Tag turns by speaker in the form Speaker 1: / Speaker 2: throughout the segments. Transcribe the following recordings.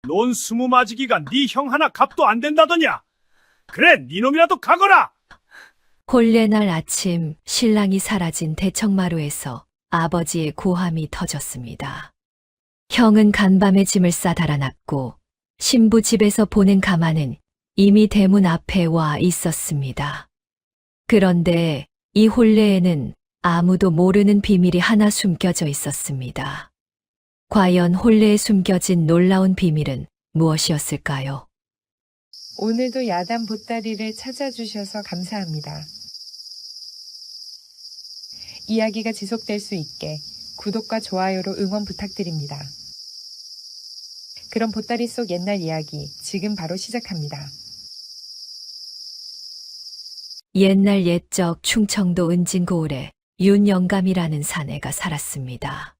Speaker 1: 논 스무 마지기가 네 형 하나 값도 안 된다더냐? 그래, 니놈이라도 가거라!
Speaker 2: 혼례날 아침 신랑이 사라진 대청마루에서 아버지의 고함이 터졌습니다. 형은 간밤에 짐을 싸 달아났고 신부 집에서 보낸 가마는 이미 대문 앞에 와 있었습니다. 그런데 이 혼례에는 아무도 모르는 비밀이 하나 숨겨져 있었습니다. 과연 혼례에 숨겨진 놀라운 비밀은 무엇이었을까요?
Speaker 3: 오늘도 야단 보따리를 찾아주셔서 감사합니다. 이야기가 지속될 수 있게 구독과 좋아요로 응원 부탁드립니다. 그럼 보따리 속 옛날 이야기 지금 바로 시작합니다.
Speaker 2: 옛날 옛적 충청도 은진고을에 윤영감이라는 사내가 살았습니다.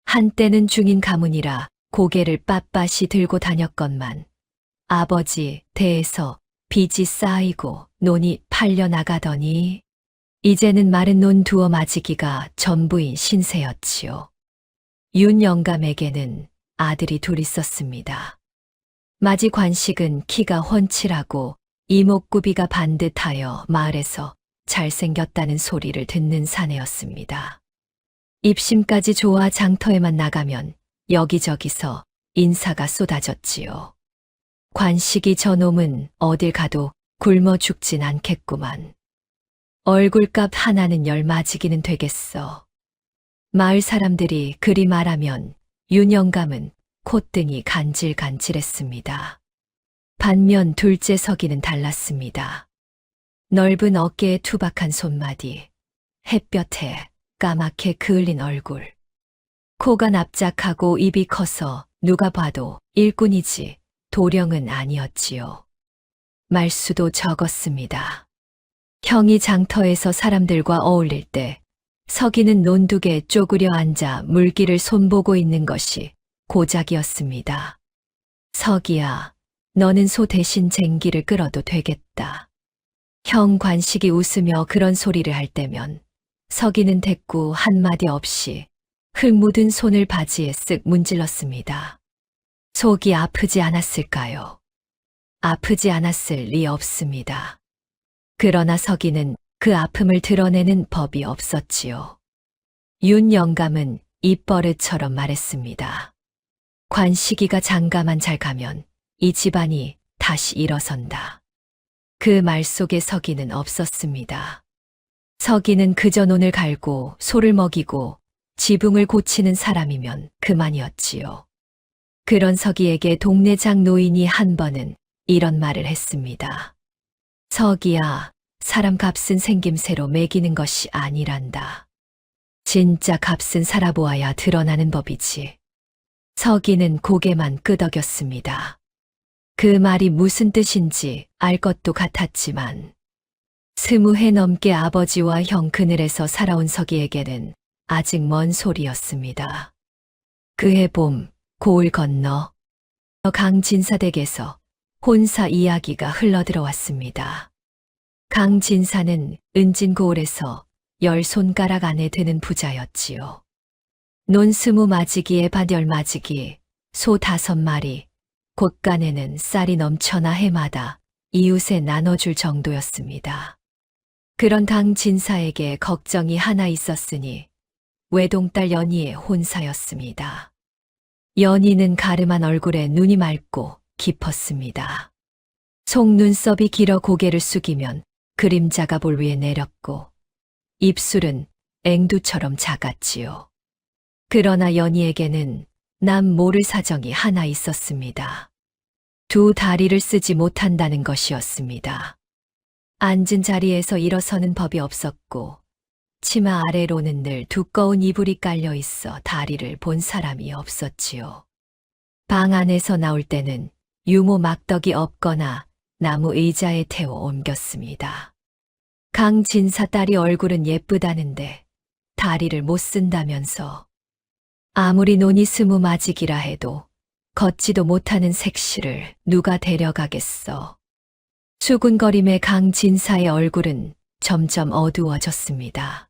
Speaker 2: 한때는 중인 가문이라 고개를 빳빳이 들고 다녔건만 아버지 대에서 빚이 쌓이고 논이 팔려나가더니 이제는 마른 논 두어 마지기가 전부인 신세였지요. 윤영감에게는 아들이 둘 있었습니다. 마지 관식은 키가 훤칠하고 이목구비가 반듯하여 마을에서 잘생겼다는 소리를 듣는 사내였습니다. 입심까지 좋아 장터에만 나가면 여기저기서 인사가 쏟아졌지요. 관식이 저놈은 어딜 가도 굶어 죽진 않겠구만. 얼굴값 하나는 열마지기는 되겠어. 마을 사람들이 그리 말하면 윤영감은 콧등이 간질간질했습니다. 반면 둘째 서기는 달랐습니다. 넓은 어깨에 투박한 손마디, 햇볕에 까맣게 그을린 얼굴. 코가 납작하고 입이 커서 누가 봐도 일꾼이지 도령은 아니었지요. 말수도 적었습니다. 형이 장터에서 사람들과 어울릴 때 서기는 논둑에 쪼그려 앉아 물기를 손보고 있는 것이 고작이었습니다. 서기야, 너는 소 대신 쟁기를 끌어도 되겠다. 형 관식이 웃으며 그런 소리를 할 때면 서기는 대꾸 한마디 없이 흙 묻은 손을 바지에 쓱 문질렀습니다. 속이 아프지 않았을까요? 아프지 않았을 리 없습니다. 그러나 서기는 그 아픔을 드러내는 법이 없었지요. 윤영감은 입버릇처럼 말했습니다. 관식이가 장가만 잘 가면 이 집안이 다시 일어선다. 그 말 속에 서기는 없었습니다. 서기는 그저 논을 갈고 소를 먹이고 지붕을 고치는 사람이면 그만이었지요. 그런 서기에게 동네장 노인이 한 번은 이런 말을 했습니다. 서기야, 사람 값은 생김새로 매기는 것이 아니란다. 진짜 값은 살아보아야 드러나는 법이지. 서기는 고개만 끄덕였습니다. 그 말이 무슨 뜻인지 알 것도 같았지만 20해 넘게 아버지와 형 그늘에서 살아온 서기에게는 아직 먼 소리였습니다. 그해 봄 고을 건너 강진사댁에서 혼사 이야기가 흘러들어왔습니다. 강진사는 은진고을에서 10손가락 안에 드는 부자였지요. 논 20마지기에 밭 10마지기, 소 5마리, 곳간에는 쌀이 넘쳐나 해마다 이웃에 나눠줄 정도였습니다. 그런 강진사에게 걱정이 하나 있었으니 외동딸 연희의 혼사였습니다. 연희는 가름한 얼굴에 눈이 맑고 깊었습니다. 속눈썹이 길어 고개를 숙이면 그림자가 볼 위에 내렸고 입술은 앵두처럼 작았지요. 그러나 연희에게는 남 모를 사정이 하나 있었습니다. 두 다리를 쓰지 못한다는 것이었습니다. 앉은 자리에서 일어서는 법이 없었고 치마 아래로는 늘 두꺼운 이불이 깔려 있어 다리를 본 사람이 없었지요. 방 안에서 나올 때는 유모 막덕이 없거나 나무 의자에 태워 옮겼습니다. 강진사 딸이 얼굴은 예쁘다는데 다리를 못 쓴다면서 아무리 논이 20마지기라 해도 걷지도 못하는 색시를 누가 데려가겠어. 수군거림의 강진사의 얼굴은 점점 어두워졌습니다.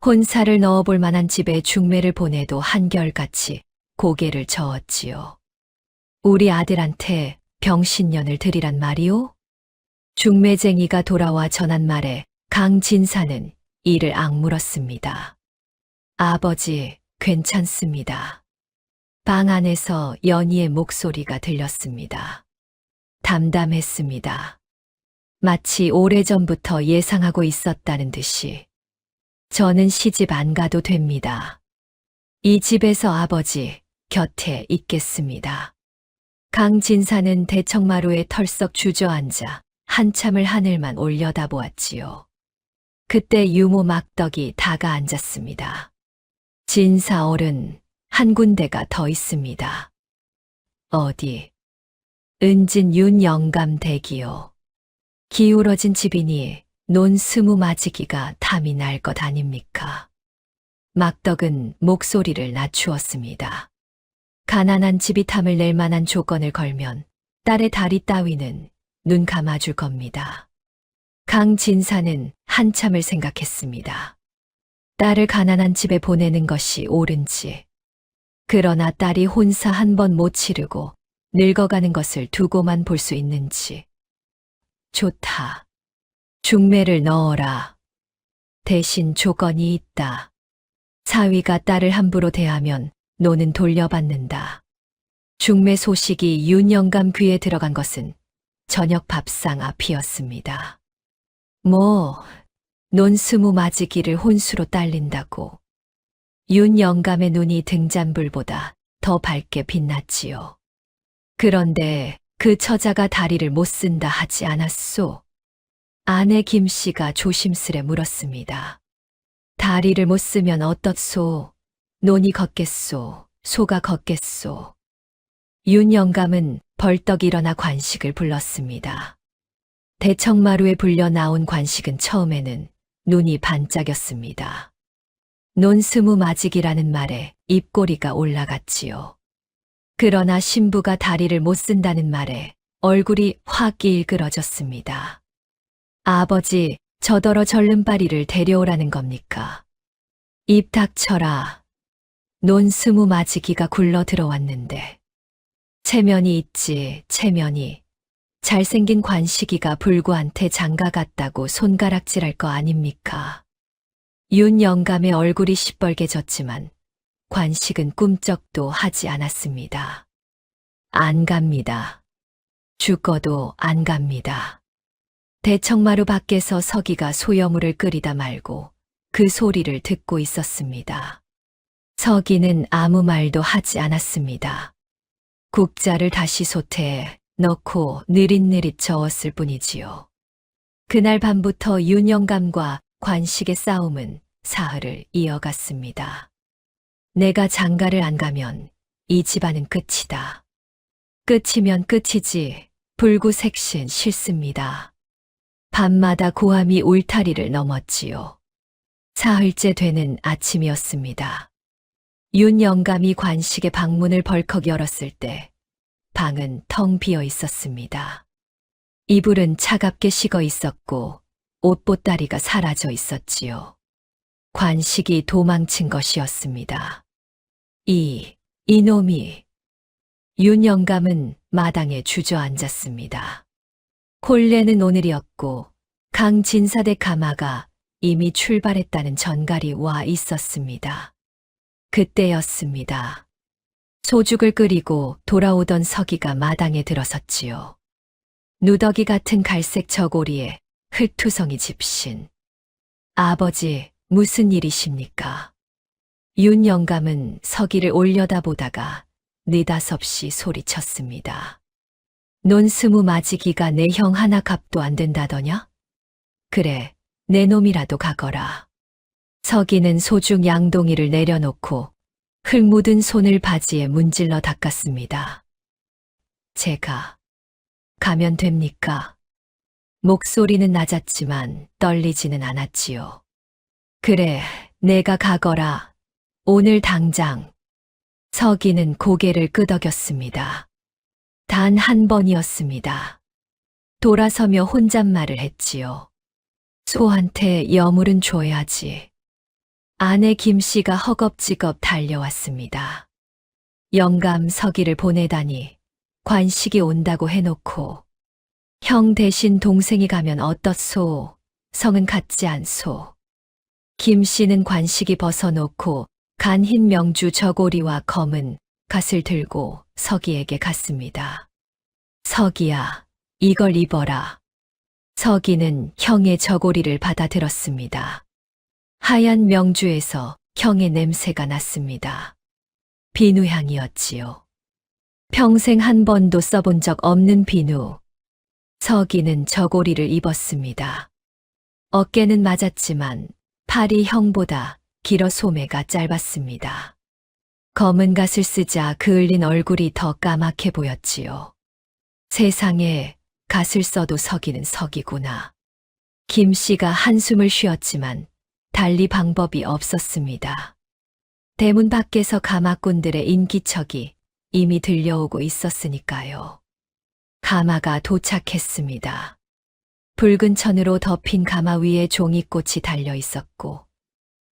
Speaker 2: 혼사를 넣어볼 만한 집에 중매를 보내도 한결같이 고개를 저었지요. 우리 아들한테 병신년을 드리란 말이오? 중매쟁이가 돌아와 전한 말에 강진사는 이를 악물었습니다. 아버지, 괜찮습니다. 방 안에서 연희의 목소리가 들렸습니다. 담담했습니다. 마치 오래전부터 예상하고 있었다는 듯이. 저는 시집 안 가도 됩니다. 이 집에서 아버지 곁에 있겠습니다. 강진사는 대청마루에 털썩 주저앉아 한참을 하늘만 올려다보았지요. 그때 유모 막덕이 다가 앉았습니다. 진사 어른, 한 군데가 더 있습니다. 어디? 은진 윤영감 댁이요. 기울어진 집이니 논 스무 마지기가 탐이 날 것 아닙니까? 막덕은 목소리를 낮추었습니다. 가난한 집이 탐을 낼 만한 조건을 걸면 딸의 다리 따위는 눈 감아줄 겁니다. 강진사는 한참을 생각했습니다. 딸을 가난한 집에 보내는 것이 옳은지, 그러나 딸이 혼사 한 번 못 치르고 늙어가는 것을 두고만 볼 수 있는지. 좋다. 중매를 넣어라. 대신 조건이 있다. 사위가 딸을 함부로 대하면 노는 돌려받는다. 중매 소식이 윤영감 귀에 들어간 것은 저녁 밥상 앞이었습니다. 논 스무 마지기를 혼수로 딸린다고. 윤영감의 눈이 등잔불보다 더 밝게 빛났지요. 그런데 그 처자가 다리를 못 쓴다 하지 않았소? 아내 김씨가 조심스레 물었습니다. 다리를 못 쓰면 어떻소? 논이 걷겠소? 소가 걷겠소? 윤영감은 벌떡 일어나 관식을 불렀습니다. 대청마루에 불려 나온 관식은 처음에는 눈이 반짝였습니다. 논 스무 마지기라는 말에 입꼬리가 올라갔지요. 그러나 신부가 다리를 못 쓴다는 말에 얼굴이 확 일그러졌습니다. 아버지, 저더러 절름발이를 데려오라는 겁니까? 입 닥쳐라. 논 스무 마지기가 굴러 들어왔는데. 체면이 있지, 체면이. 잘생긴 관식이가 불구한테 장가 갔다고 손가락질할 거 아닙니까? 윤영감의 얼굴이 시뻘개졌지만 관식은 꿈쩍도 하지 않았습니다. 안 갑니다. 죽어도 안 갑니다. 대청마루 밖에서 서기가 소여물을 끓이다 말고 그 소리를 듣고 있었습니다. 서기는 아무 말도 하지 않았습니다. 국자를 다시 솥에 넣고 느릿느릿 저었을 뿐이지요. 그날 밤부터 윤영감과 관식의 싸움은 사흘을 이어갔습니다. 내가 장가를 안 가면 이 집안은 끝이다. 끝이면 끝이지 불구색신 싫습니다. 밤마다 고함이 울타리를 넘었지요. 사흘째 되는 아침이었습니다. 윤영감이 관식의 방문을 벌컥 열었을 때 방은 텅 비어 있었습니다. 이불은 차갑게 식어 있었고 옷보따리가 사라져 있었지요. 관식이 도망친 것이었습니다. 이놈이. 윤영감은 마당에 주저앉았습니다. 콜레는 오늘이었고 강진사대 가마가 이미 출발했다는 전갈이 와 있었습니다. 그때였습니다. 소죽을 끓이고 돌아오던 서기가 마당에 들어섰지요. 누더기 같은 갈색 저고리에 흙투성이 집신. 아버지, 무슨 일이십니까? 윤영감은 서기를 올려다보다가 느닷없이 소리쳤습니다. 논 스무 마지기가 내 형 하나 값도 안 된다더냐? 그래, 내 놈이라도 가거라. 서기는 소중 양동이를 내려놓고 흙 묻은 손을 바지에 문질러 닦았습니다. 제가 가면 됩니까? 목소리는 낮았지만 떨리지는 않았지요. 그래, 내가 가거라. 오늘 당장. 서기는 고개를 끄덕였습니다. 단 한 번이었습니다. 돌아서며 혼잣말을 했지요. 소한테 여물은 줘야지. 아내 김씨가 허겁지겁 달려왔습니다. 영감 서기를 보내다니 관식이 온다고 해놓고 형 대신 동생이 가면 어떻소? 성은 같지 않소. 김 씨는 관식이 벗어놓고 간흰 명주 저고리와 검은 갓을 들고 서기에게 갔습니다. 서기야, 이걸 입어라. 서기는 형의 저고리를 받아들었습니다. 하얀 명주에서 형의 냄새가 났습니다. 비누향이었지요. 평생 한 번도 써본 적 없는 비누. 서기는 저고리를 입었습니다. 어깨는 맞았지만 팔이 형보다 길어 소매가 짧았습니다. 검은 갓을 쓰자 그을린 얼굴이 더 까맣게 보였지요. 세상에 갓을 써도 서기는 서기구나. 김 씨가 한숨을 쉬었지만 달리 방법이 없었습니다. 대문 밖에서 가마꾼들의 인기척이 이미 들려오고 있었으니까요. 가마가 도착했습니다. 붉은 천으로 덮인 가마 위에 종이꽃이 달려 있었고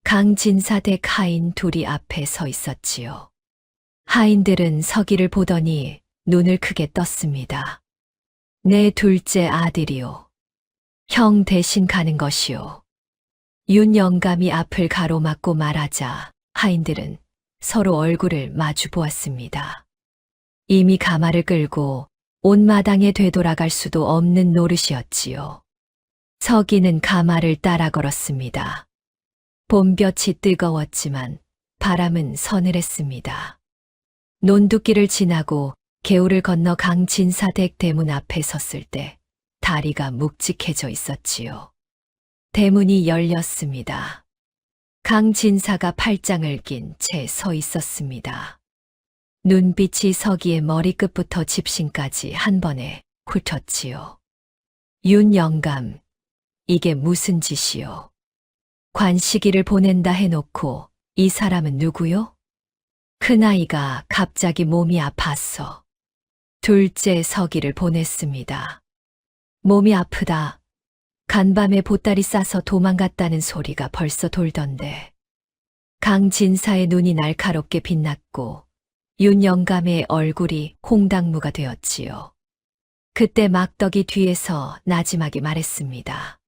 Speaker 2: 강진사 댁 하인 둘이 앞에 서 있었지요. 하인들은 서기를 보더니 눈을 크게 떴습니다. 내 둘째 아들이요. 형 대신 가는 것이요. 윤 영감이 앞을 가로막고 말하자 하인들은 서로 얼굴을 마주 보았습니다. 이미 가마를 끌고 온 마당에 되돌아갈 수도 없는 노릇이었지요. 서기는 가마를 따라 걸었습니다. 봄볕이 뜨거웠지만 바람은 서늘했습니다. 논두길을 지나고 개울을 건너 강진사댁 대문 앞에 섰을 때 다리가 묵직해져 있었지요. 대문이 열렸습니다. 강진사가 팔짱을 낀 채 서 있었습니다. 눈빛이 서기의 머리끝부터 집신까지 한 번에 훑었지요. 윤 영감, 이게 무슨 짓이요? 관식이를 보낸다 해놓고 이 사람은 누구요? 큰아이가 갑자기 몸이 아팠어. 둘째 서기를 보냈습니다. 몸이 아프다. 간밤에 보따리 싸서 도망갔다는 소리가 벌써 돌던데. 강진사의 눈이 날카롭게 빛났고 윤 영감의 얼굴이 홍당무가 되었지요. 그때 막덕이 뒤에서 나지막이 말했습니다.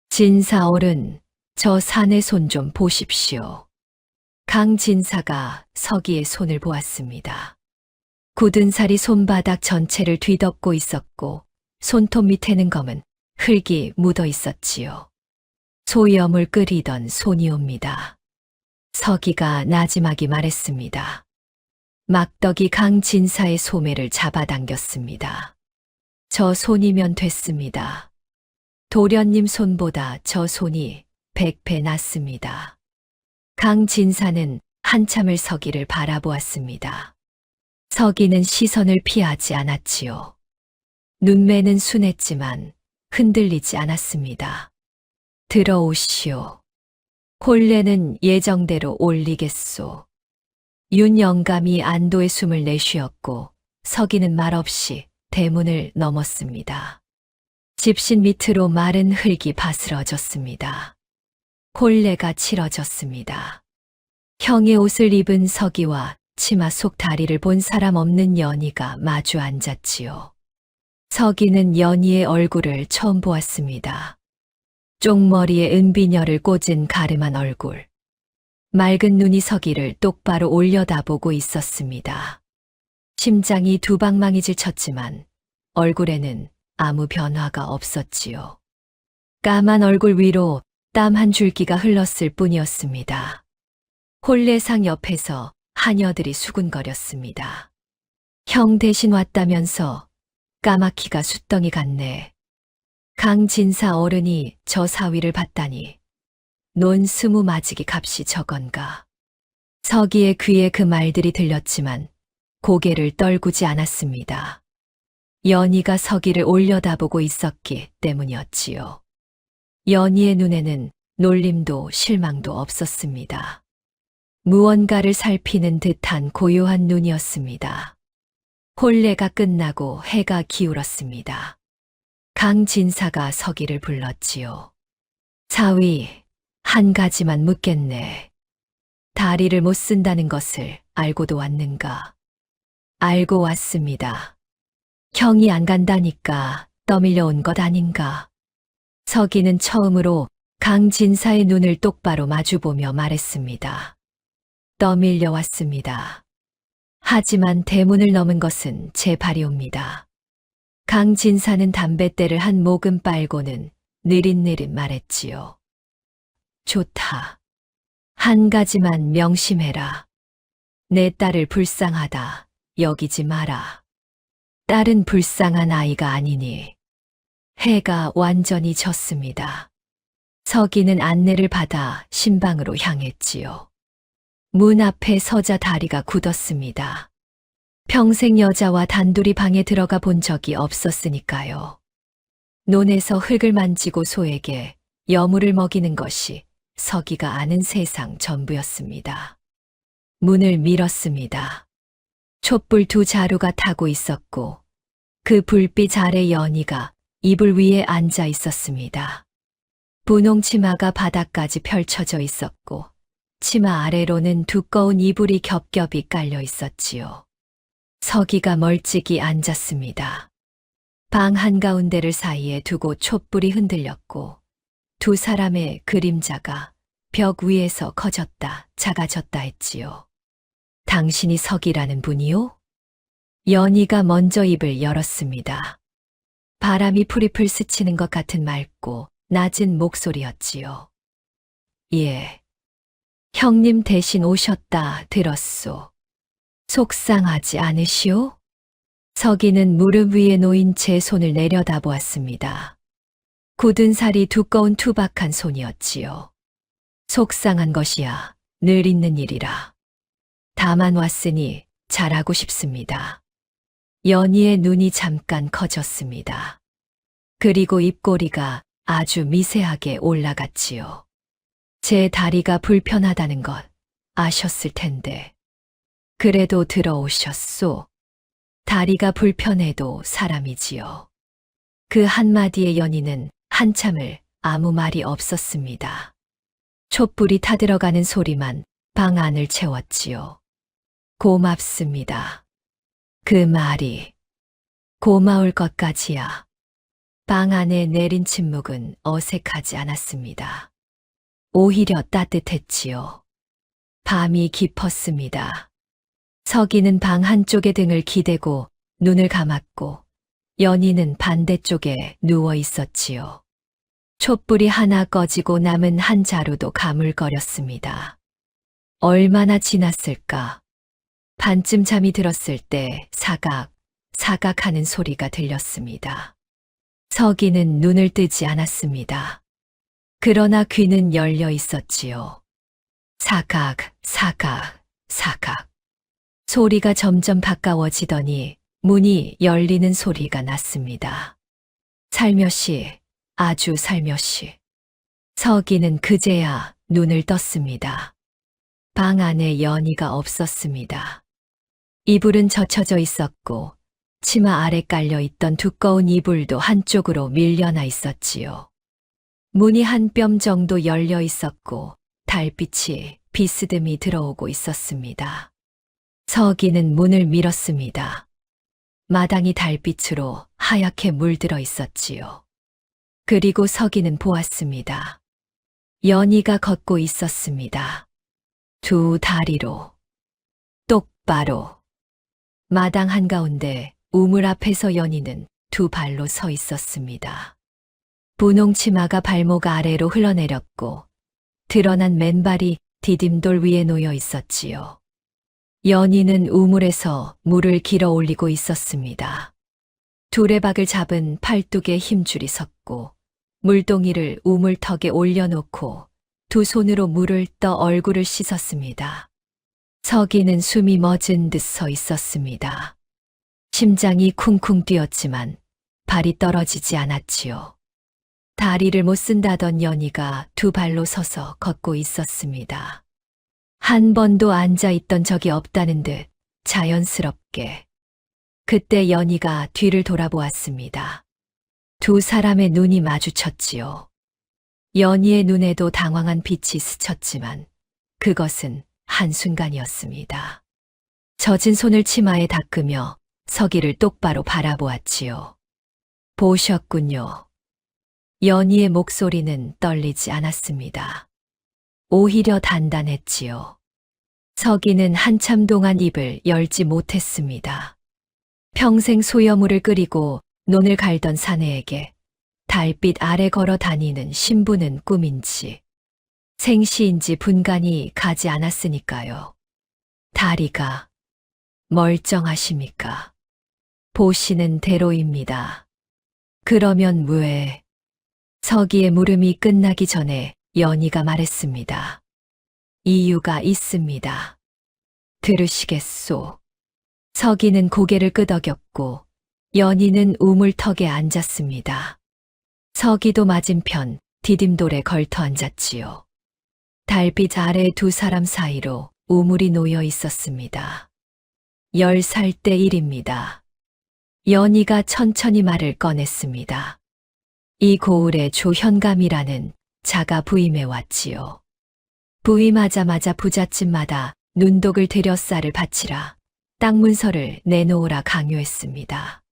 Speaker 2: 진사 어른, 저 사내 손 좀 보십시오. 강진사가 서기의 손을 보았습니다. 굳은 살이 손바닥 전체를 뒤덮고 있었고 손톱 밑에는 검은 흙이 묻어 있었지요. 소염을 끓이던 손이옵니다. 서기가 나지막이 말했습니다. 막덕이 강진사의 소매를 잡아당겼습니다. 저 손이면 됐습니다. 도련님 손보다 저 손이 100배 낫습니다. 강진사는 한참을 서기를 바라보았습니다. 서기는 시선을 피하지 않았지요. 눈매는 순했지만 흔들리지 않았습니다. 들어오시오. 혼례는 예정대로 올리겠소. 윤 영감이 안도의 숨을 내쉬었고 서기는 말없이 대문을 넘었습니다. 집신 밑으로 마른 흙이 바스러졌습니다. 혼례가 치러졌습니다. 형의 옷을 입은 서기와 치마 속 다리를 본 사람 없는 연희가 마주 앉았지요. 서기는 연희의 얼굴을 처음 보았습니다. 쪽머리에 은비녀를 꽂은 가름한 얼굴. 맑은 눈이 서기를 똑바로 올려다보고 있었습니다. 심장이 두 방망이 질쳤지만 얼굴에는 아무 변화가 없었지요. 까만 얼굴 위로 땀 한 줄기가 흘렀을 뿐이었습니다. 혼례상 옆에서 하녀들이 수군거렸습니다. 형 대신 왔다면서 까마키가 숫덩이 같네. 강진사 어른이 저 사위를 봤다니 논 20마지기 값이 저건가. 서기의 귀에 그 말들이 들렸지만 고개를 떨구지 않았습니다. 연희가 서기를 올려다보고 있었기 때문이었지요. 연희의 눈에는 놀림도 실망도 없었습니다. 무언가를 살피는 듯한 고요한 눈이었습니다. 혼례가 끝나고 해가 기울었습니다. 강진사가 서기를 불렀지요. 사위, 한 가지만 묻겠네. 다리를 못 쓴다는 것을 알고도 왔는가? 알고 왔습니다. 형이 안 간다니까 떠밀려 온 것 아닌가. 서기는 처음으로 강진사의 눈을 똑바로 마주보며 말했습니다. 떠밀려 왔습니다. 하지만 대문을 넘은 것은 제 발이옵니다. 강진사는 담뱃대를 한 모금 빨고는 느릿느릿 말했지요. 좋다. 한 가지만 명심해라. 내 딸을 불쌍하다 여기지 마라. 딸은 불쌍한 아이가 아니니. 해가 완전히 졌습니다. 서기는 안내를 받아 신방으로 향했지요. 문 앞에 서자 다리가 굳었습니다. 평생 여자와 단둘이 방에 들어가 본 적이 없었으니까요. 논에서 흙을 만지고 소에게 여물을 먹이는 것이 서기가 아는 세상 전부였습니다. 문을 밀었습니다. 촛불 두 자루가 타고 있었고 그 불빛 아래 연희가 이불 위에 앉아 있었습니다. 분홍 치마가 바닥까지 펼쳐져 있었고 치마 아래로는 두꺼운 이불이 겹겹이 깔려 있었지요. 서기가 멀찍이 앉았습니다. 방 한가운데를 사이에 두고 촛불이 흔들렸고 두 사람의 그림자가 벽 위에서 커졌다 작아졌다 했지요. 당신이 서기라는 분이요? 연희가 먼저 입을 열었습니다. 바람이 풀잎을 스치는 것 같은 맑고 낮은 목소리였지요. 예. 형님 대신 오셨다 들었소. 속상하지 않으시오? 서기는 무릎 위에 놓인 제 손을 내려다보았습니다. 굳은 살이 두꺼운 투박한 손이었지요. 속상한 것이야 늘 있는 일이라. 다만 왔으니 잘하고 싶습니다. 연희의 눈이 잠깐 커졌습니다. 그리고 입꼬리가 아주 미세하게 올라갔지요. 제 다리가 불편하다는 것 아셨을 텐데. 그래도 들어오셨소. 다리가 불편해도 사람이지요. 그 한마디에 연희는 한참을 아무 말이 없었습니다. 촛불이 타들어가는 소리만 방 안을 채웠지요. 고맙습니다. 그 말이 고마울 것까지야. 방 안에 내린 침묵은 어색하지 않았습니다. 오히려 따뜻했지요. 밤이 깊었습니다. 서기는 방 한쪽에 등을 기대고 눈을 감았고 연희는 반대쪽에 누워 있었지요. 촛불이 하나 꺼지고 남은 한 자루도 가물거렸습니다. 얼마나 지났을까? 반쯤 잠이 들었을 때 사각, 사각하는 소리가 들렸습니다. 서기는 눈을 뜨지 않았습니다. 그러나 귀는 열려 있었지요. 사각, 사각, 사각. 소리가 점점 가까워지더니 문이 열리는 소리가 났습니다. 살며시, 아주 살며시. 서기는 그제야 눈을 떴습니다. 방 안에 연희가 없었습니다. 이불은 젖혀져 있었고 치마 아래 깔려 있던 두꺼운 이불도 한쪽으로 밀려나 있었지요. 문이 한 뼘 정도 열려 있었고 달빛이 비스듬히 들어오고 있었습니다. 서기는 문을 밀었습니다. 마당이 달빛으로 하얗게 물들어 있었지요. 그리고 서기는 보았습니다. 연희가 걷고 있었습니다. 두 다리로, 똑바로. 마당 한가운데 우물 앞에서 연희는 두 발로 서 있었습니다. 분홍 치마가 발목 아래로 흘러내렸고 드러난 맨발이 디딤돌 위에 놓여 있었지요. 연희는 우물에서 물을 길어 올리고 있었습니다. 두레박을 잡은 팔뚝에 힘줄이 섰고 물동이를 우물턱에 올려놓고 두 손으로 물을 떠 얼굴을 씻었습니다. 서기는 숨이 멎은 듯 서 있었습니다. 심장이 쿵쿵 뛰었지만 발이 떨어지지 않았지요. 다리를 못 쓴다던 연희가 두 발로 서서 걷고 있었습니다. 한 번도 앉아 있던 적이 없다는 듯 자연스럽게. 그때 연희가 뒤를 돌아보았습니다. 두 사람의 눈이 마주쳤지요. 연희의 눈에도 당황한 빛이 스쳤지만 그것은 한순간이었습니다. 젖은 손을 치마에 닦으며 서기를 똑바로 바라보았지요. 보셨군요. 연희의 목소리는 떨리지 않았습니다. 오히려 단단했지요. 서기는 한참 동안 입을 열지 못했습니다. 평생 소여물을 끓이고 논을 갈던 사내에게 달빛 아래 걸어 다니는 신부는 꿈인지 생시인지 분간이 가지 않았으니까요. 다리가 멀쩡하십니까? 보시는 대로입니다. 그러면 왜? 서기의 물음이 끝나기 전에 연희가 말했습니다. 이유가 있습니다. 들으시겠소? 서기는 고개를 끄덕였고 연희는 우물턱에 앉았습니다. 서기도 맞은편 디딤돌에 걸터 앉았지요. 달빛 아래 두 사람 사이로 우물이 놓여 있었습니다. 10살 때 일입니다. 연희가 천천히 말을 꺼냈습니다. 이 고을에 조현감이라는 자가 부임해 왔지요. 부임하자마자 부잣집마다 눈독을 들여 쌀을 바치라, 땅 문서를 내놓으라 강요했습니다.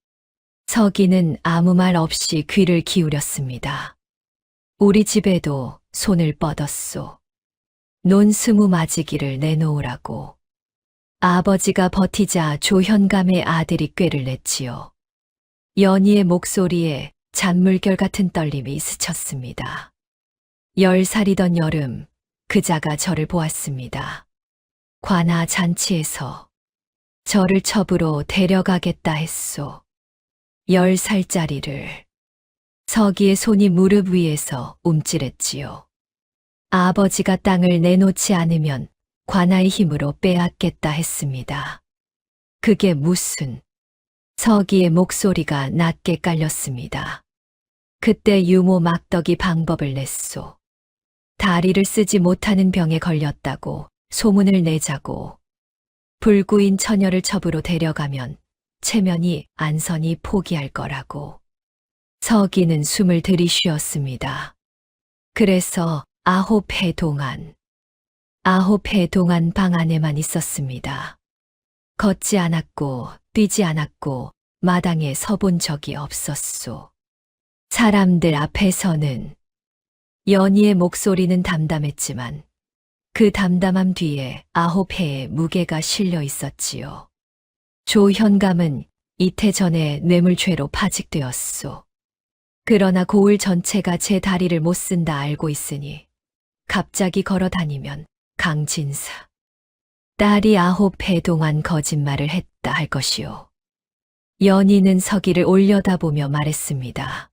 Speaker 2: 서기는 아무 말 없이 귀를 기울였습니다. 우리 집에도 손을 뻗었소. 논 20마지기를 내놓으라고. 아버지가 버티자 조현감의 아들이 꾀를 냈지요. 연희의 목소리에 잔물결 같은 떨림이 스쳤습니다. 10살이던 여름, 그자가 저를 보았습니다. 관아 잔치에서 저를 첩으로 데려가겠다 했소. 10살짜리를. 서기의 손이 무릎 위에서 움찔했지요. 아버지가 땅을 내놓지 않으면 관아의 힘으로 빼앗겠다 했습니다. 그게 무슨? 서기의 목소리가 낮게 깔렸습니다. 그때 유모 막덕이 방법을 냈소. 다리를 쓰지 못하는 병에 걸렸다고 소문을 내자고. 불구인 처녀를 첩으로 데려가면 체면이 안선이 포기할 거라고. 서기는 숨을 들이쉬었습니다. 그래서 9해 동안 방 안에만 있었습니다. 걷지 않았고 뛰지 않았고 마당에 서본 적이 없었소. 사람들 앞에서는. 연희의 목소리는 담담했지만 그 담담함 뒤에 9해의 무게가 실려 있었지요. 조현감은 이태 전에 뇌물죄로 파직되었소. 그러나 고을 전체가 제 다리를 못 쓴다 알고 있으니 갑자기 걸어 다니면 강진사. 딸이 9해 동안 거짓말을 했다 할 것이요. 연희는 서기를 올려다보며 말했습니다.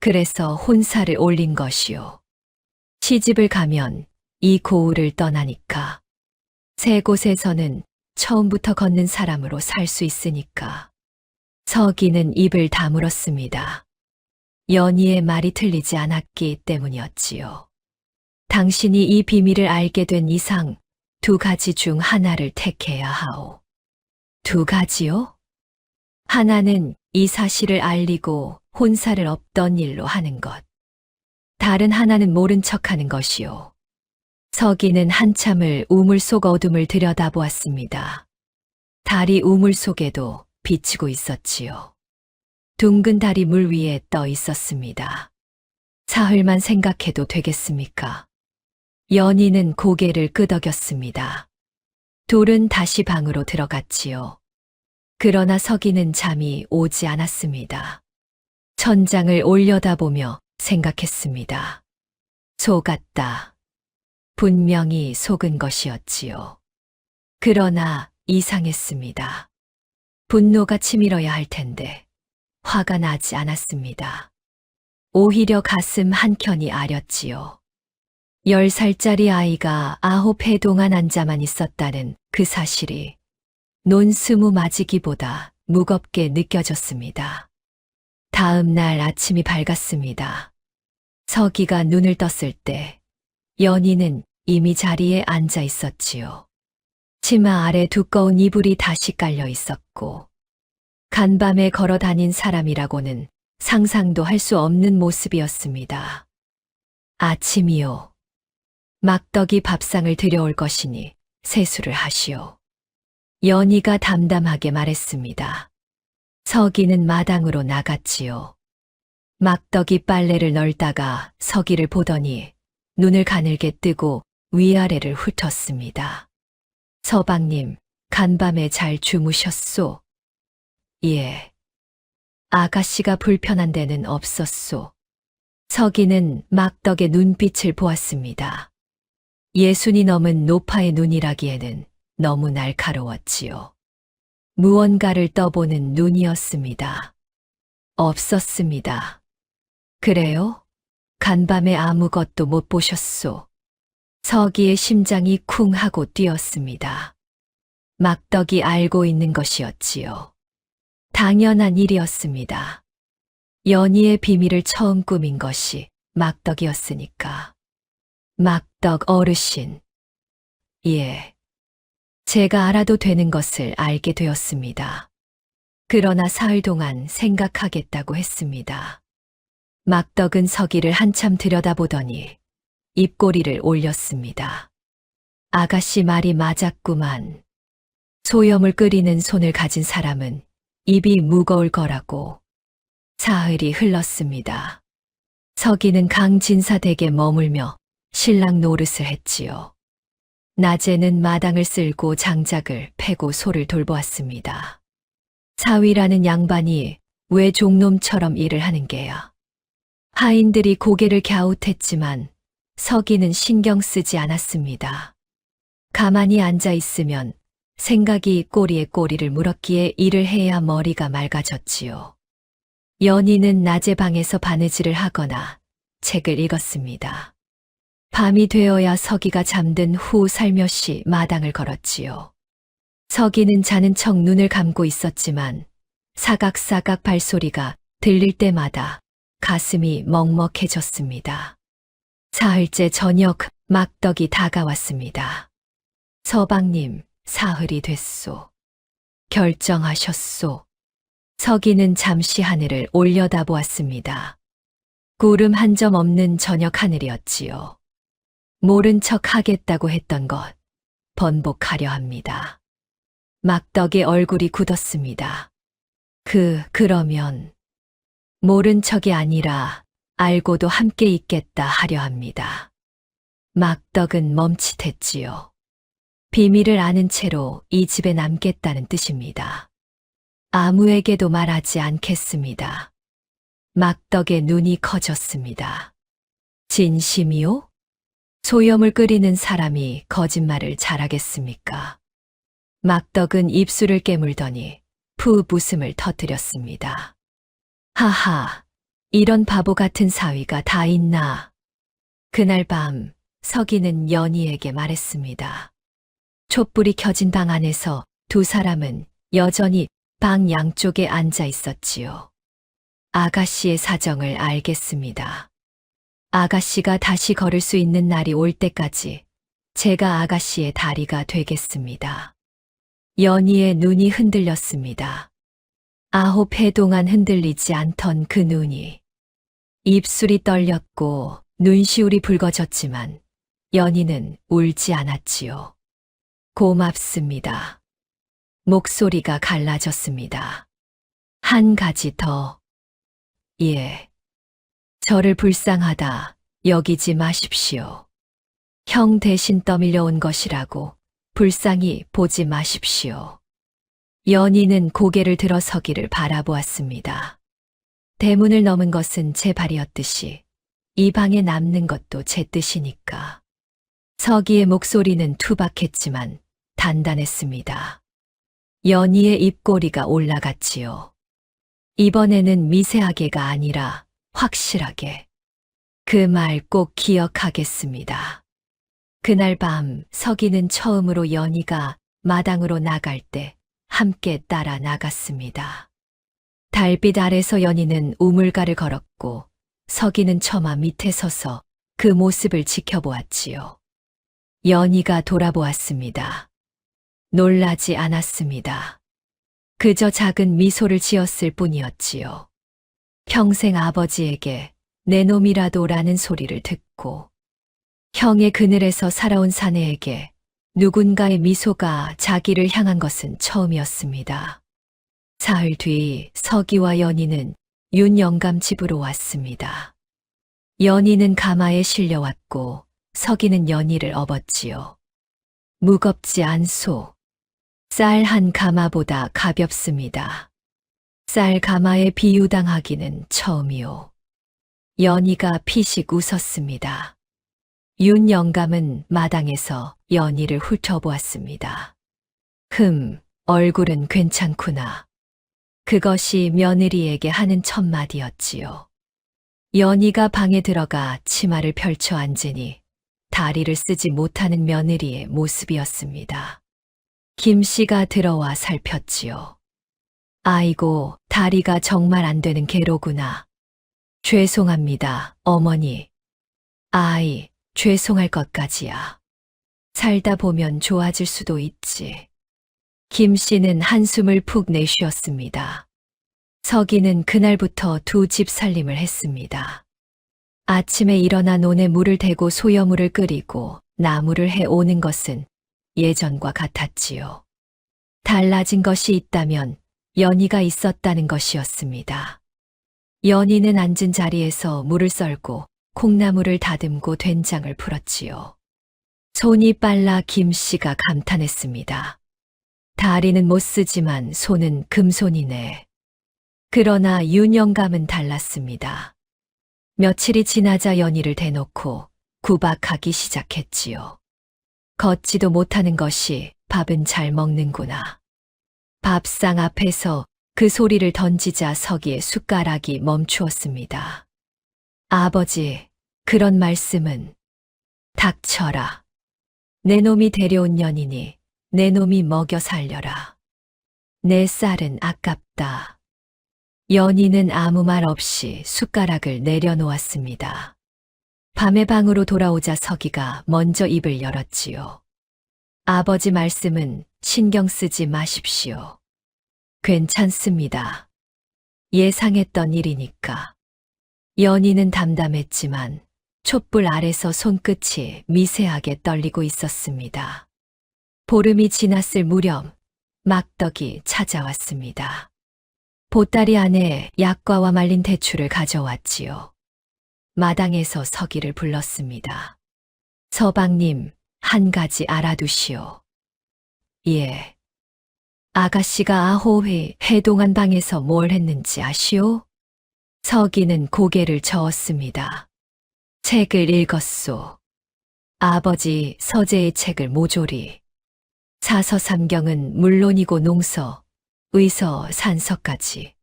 Speaker 2: 그래서 혼사를 올린 것이요. 시집을 가면 이 고을을 떠나니까. 새 곳에서는 처음부터 걷는 사람으로 살 수 있으니까. 서기는 입을 다물었습니다. 연희의 말이 틀리지 않았기 때문이었지요. 당신이 이 비밀을 알게 된 이상 2가지 중 하나를 택해야 하오. 2가지요? 하나는 이 사실을 알리고 혼사를 없던 일로 하는 것. 다른 하나는 모른 척하는 것이요. 서기는 한참을 우물 속 어둠을 들여다보았습니다. 달이 우물 속에도 비치고 있었지요. 둥근 달이 물 위에 떠 있었습니다. 사흘만 생각해도 되겠습니까? 연희는 고개를 끄덕였습니다. 둘은 다시 방으로 들어갔지요. 그러나 서기는 잠이 오지 않았습니다. 천장을 올려다보며 생각했습니다. 속았다. 분명히 속은 것이었지요. 그러나 이상했습니다. 분노가 치밀어야 할 텐데 화가 나지 않았습니다. 오히려 가슴 한켠이 아렸지요. 10살짜리 아이가 9해 동안 앉아만 있었다는 그 사실이 논 20마지기보다 무겁게 느껴졌습니다. 다음 날 아침이 밝았습니다. 서기가 눈을 떴을 때 연희는 이미 자리에 앉아 있었지요. 치마 아래 두꺼운 이불이 다시 깔려 있었고 간밤에 걸어 다닌 사람이라고는 상상도 할 수 없는 모습이었습니다. 아침이요. 막덕이 밥상을 들여올 것이니 세수를 하시오. 연희가 담담하게 말했습니다. 서기는 마당으로 나갔지요. 막덕이 빨래를 널다가 서기를 보더니 눈을 가늘게 뜨고 위아래를 훑었습니다. 서방님, 간밤에 잘 주무셨소? 예. 아가씨가 불편한 데는 없었소. 서기는 막덕의 눈빛을 보았습니다. 60이 넘은 노파의 눈이라기에는 너무 날카로웠지요. 무언가를 떠보는 눈이었습니다. 없었습니다. 그래요? 간밤에 아무것도 못 보셨소. 서기의 심장이 쿵 하고 뛰었습니다. 막덕이 알고 있는 것이었지요. 당연한 일이었습니다. 연희의 비밀을 처음 꾸민 것이 막덕이었으니까. 막덕 어르신. 예. 제가 알아도 되는 것을 알게 되었습니다. 그러나 사흘 동안 생각하겠다고 했습니다. 막덕은 서기를 한참 들여다보더니 입꼬리를 올렸습니다. 아가씨 말이 맞았구만. 소염을 끓이는 손을 가진 사람은 입이 무거울 거라고. 사흘이 흘렀습니다. 서기는 강진사 댁에 머물며 신랑 노릇을 했지요. 낮에는 마당을 쓸고 장작을 패고 소를 돌보았습니다. 사위라는 양반이 왜 종놈처럼 일을 하는 게야. 하인들이 고개를 갸웃했지만 서기는 신경 쓰지 않았습니다. 가만히 앉아 있으면 생각이 꼬리에 꼬리를 물었기에 일을 해야 머리가 맑아졌지요. 연희는 낮에 방에서 바느질을 하거나 책을 읽었습니다. 밤이 되어야 서기가 잠든 후 살며시 마당을 걸었지요. 서기는 자는 척 눈을 감고 있었지만 사각사각 발소리가 들릴 때마다 가슴이 먹먹해졌습니다. 사흘째 저녁 막덕이 다가왔습니다. 서방님, 사흘이 됐소. 결정하셨소. 서기는 잠시 하늘을 올려다보았습니다. 구름 한 점 없는 저녁 하늘이었지요. 모른 척 하겠다고 했던 것, 번복하려 합니다. 막덕의 얼굴이 굳었습니다. 그러면, 모른 척이 아니라 알고도 함께 있겠다 하려 합니다. 막덕은 멈칫했지요. 비밀을 아는 채로 이 집에 남겠다는 뜻입니다. 아무에게도 말하지 않겠습니다. 막덕의 눈이 커졌습니다. 진심이요? 소염을 끓이는 사람이 거짓말을 잘하겠습니까? 막덕은 입술을 깨물더니 푸 웃음을 터뜨렸습니다. 하하, 이런 바보 같은 사위가 다 있나. 그날 밤 서기는 연희에게 말했습니다. 촛불이 켜진 방 안에서 두 사람은 여전히 방 양쪽에 앉아 있었지요. 아가씨의 사정을 알겠습니다. 아가씨가 다시 걸을 수 있는 날이 올 때까지 제가 아가씨의 다리가 되겠습니다. 연희의 눈이 흔들렸습니다. 9해 동안 흔들리지 않던 그 눈이. 입술이 떨렸고 눈시울이 붉어졌지만 연희는 울지 않았지요. 고맙습니다. 목소리가 갈라졌습니다. 한 가지 더. 예. 저를 불쌍하다 여기지 마십시오. 형 대신 떠밀려온 것이라고 불쌍히 보지 마십시오. 연희는 고개를 들어 서기를 바라보았습니다. 대문을 넘은 것은 제 발이었듯이 이 방에 남는 것도 제 뜻이니까. 서기의 목소리는 투박했지만 단단했습니다. 연희의 입꼬리가 올라갔지요. 이번에는 미세하게가 아니라 확실하게. 그 말 꼭 기억하겠습니다. 그날 밤 서기는 처음으로 연희가 마당으로 나갈 때 함께 따라 나갔습니다. 달빛 아래서 연희는 우물가를 걸었고 서기는 처마 밑에 서서 그 모습을 지켜보았지요. 연희가 돌아보았습니다. 놀라지 않았습니다. 그저 작은 미소를 지었을 뿐이었지요. 평생 아버지에게 내 놈이라도라는 소리를 듣고 형의 그늘에서 살아온 사내에게 누군가의 미소가 자기를 향한 것은 처음이었습니다. 사흘 뒤 서기와 연희는 윤영감 집으로 왔습니다. 연희는 가마에 실려왔고 서기는 연희를 업었지요. 무겁지 않소. 쌀 한 가마보다 가볍습니다. 쌀 가마에 비유당하기는 처음이요. 연희가 피식 웃었습니다. 윤영감은 마당에서 연희를 훑어보았습니다. 얼굴은 괜찮구나. 그것이 며느리에게 하는 첫마디였지요. 연희가 방에 들어가 치마를 펼쳐 앉으니 다리를 쓰지 못하는 며느리의 모습이었습니다. 김씨가 들어와 살폈지요. 아이고, 다리가 정말 안 되는 개로구나. 죄송합니다, 어머니. 아이, 죄송할 것까지야. 살다 보면 좋아질 수도 있지. 김씨는 한숨을 푹 내쉬었습니다. 서기는 그날부터 두 집 살림을 했습니다. 아침에 일어나 논에 물을 대고 소여물을 끓이고 나무를 해 오는 것은 예전과 같았지요. 달라진 것이 있다면 연희가 있었다는 것이었습니다. 연희는 앉은 자리에서 물을 썰고 콩나물을 다듬고 된장을 풀었지요. 손이 빨라 김씨가 감탄했습니다. 다리는 못 쓰지만 손은 금손이네. 그러나 윤영감은 달랐습니다. 며칠이 지나자 연희를 대놓고 구박하기 시작했지요. 걷지도 못하는 것이 밥은 잘 먹는구나. 밥상 앞에서 그 소리를 던지자 서기의 숟가락이 멈추었습니다. 아버지, 그런 말씀은. 닥쳐라. 내 놈이 데려온 년이니 내 놈이 먹여 살려라. 내 쌀은 아깝다. 연희는 아무 말 없이 숟가락을 내려놓았습니다. 밤에 방으로 돌아오자 서기가 먼저 입을 열었지요. 아버지 말씀은 신경 쓰지 마십시오. 괜찮습니다. 예상했던 일이니까. 연희는 담담했지만 촛불 아래서 손끝이 미세하게 떨리고 있었습니다. 보름이 지났을 무렵 막덕이 찾아왔습니다. 보따리 안에 약과와 말린 대추를 가져왔지요. 마당에서 서기를 불렀습니다. 서방님, 한 가지 알아두시오. 예. 아가씨가 아호회 해동한 방에서 뭘 했는지 아시오? 서기는 고개를 저었습니다. 책을 읽었소. 아버지 서재의 책을 모조리. 사서삼경은 물론이고 농서, 의서, 산서까지.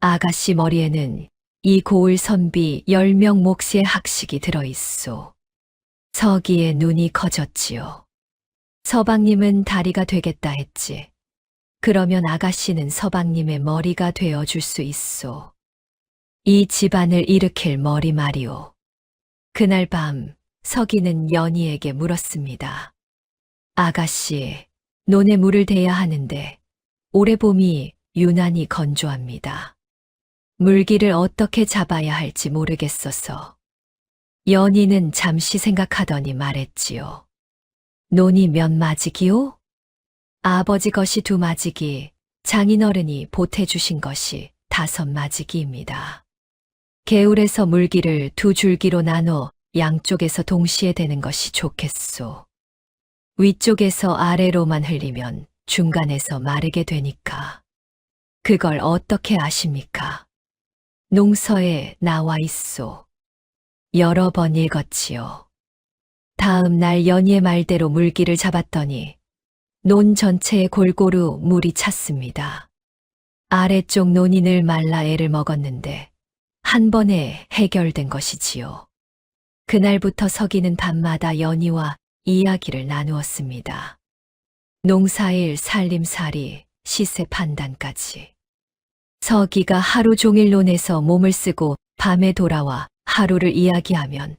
Speaker 2: 아가씨 머리에는 이 고을 선비 10명 몫의 학식이 들어있소. 서기의 눈이 커졌지요. 서방님은 다리가 되겠다 했지. 그러면 아가씨는 서방님의 머리가 되어줄 수 있소. 이 집안을 일으킬 머리 말이오. 그날 밤 서기는 연희에게 물었습니다. 아가씨, 논에 물을 대야 하는데 올해 봄이 유난히 건조합니다. 물기를 어떻게 잡아야 할지 모르겠어서. 연희는 잠시 생각하더니 말했지요. 논이 몇 마지기요? 아버지 것이 2마지기, 장인어른이 보태주신 것이 5마지기입니다. 개울에서 물기를 2줄기로 나눠 양쪽에서 동시에 대는 것이 좋겠소. 위쪽에서 아래로만 흘리면 중간에서 마르게 되니까. 그걸 어떻게 아십니까? 농서에 나와 있소. 여러 번 읽었지요. 다음 날 연희의 말대로 물기를 잡았더니 논 전체에 골고루 물이 찼습니다. 아래쪽 논이 늘 말라 애를 먹었는데 한 번에 해결된 것이지요. 그날부터 서기는 밤마다 연희와 이야기를 나누었습니다. 농사일, 살림살이, 시세 판단까지. 서기가 하루 종일 논에서 몸을 쓰고 밤에 돌아와 하루를 이야기하면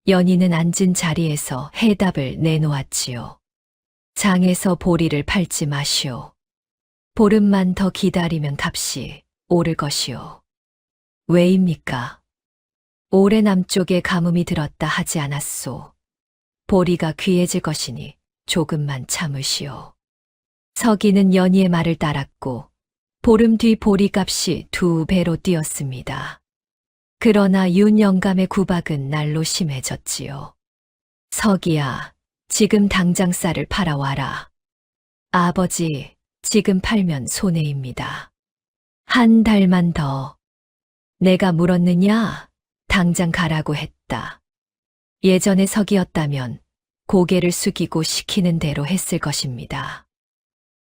Speaker 2: 연희는 앉은 자리에서 해답을 내놓았지요. 장에서 보리를 팔지 마시오. 보름만 더 기다리면 값이 오를 것이오. 왜입니까? 올해 남쪽에 가뭄이 들었다 하지 않았소. 보리가 귀해질 것이니 조금만 참으시오. 서기는 연희의 말을 따랐고 보름 뒤 보리값이 2배로 뛰었습니다. 그러나 윤 영감의 구박은 날로 심해졌지요. 서기야, 지금 당장 쌀을 팔아와라. 아버지, 지금 팔면 손해입니다. 한 달만 더. 내가 물었느냐? 당장 가라고 했다. 예전에 서기였다면 고개를 숙이고 시키는 대로 했을 것입니다.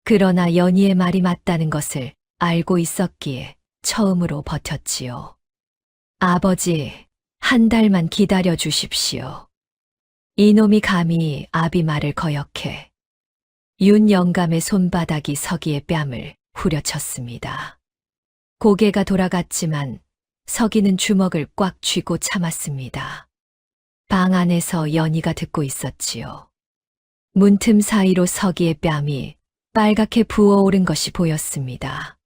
Speaker 2: 그러나 연희의 말이 맞다는 것을 알고 있었기에 처음으로 버텼지요. 아버지, 한 달만 기다려 주십시오. 이놈이 감히 아비 말을 거역해. 윤 영감의 손바닥이 서기의 뺨을 후려쳤습니다. 고개가 돌아갔지만 서기는 주먹을 꽉 쥐고 참았습니다. 방 안에서 연희가 듣고 있었지요. 문틈 사이로 서기의 뺨이 빨갛게 부어오른 것이 보였습니다.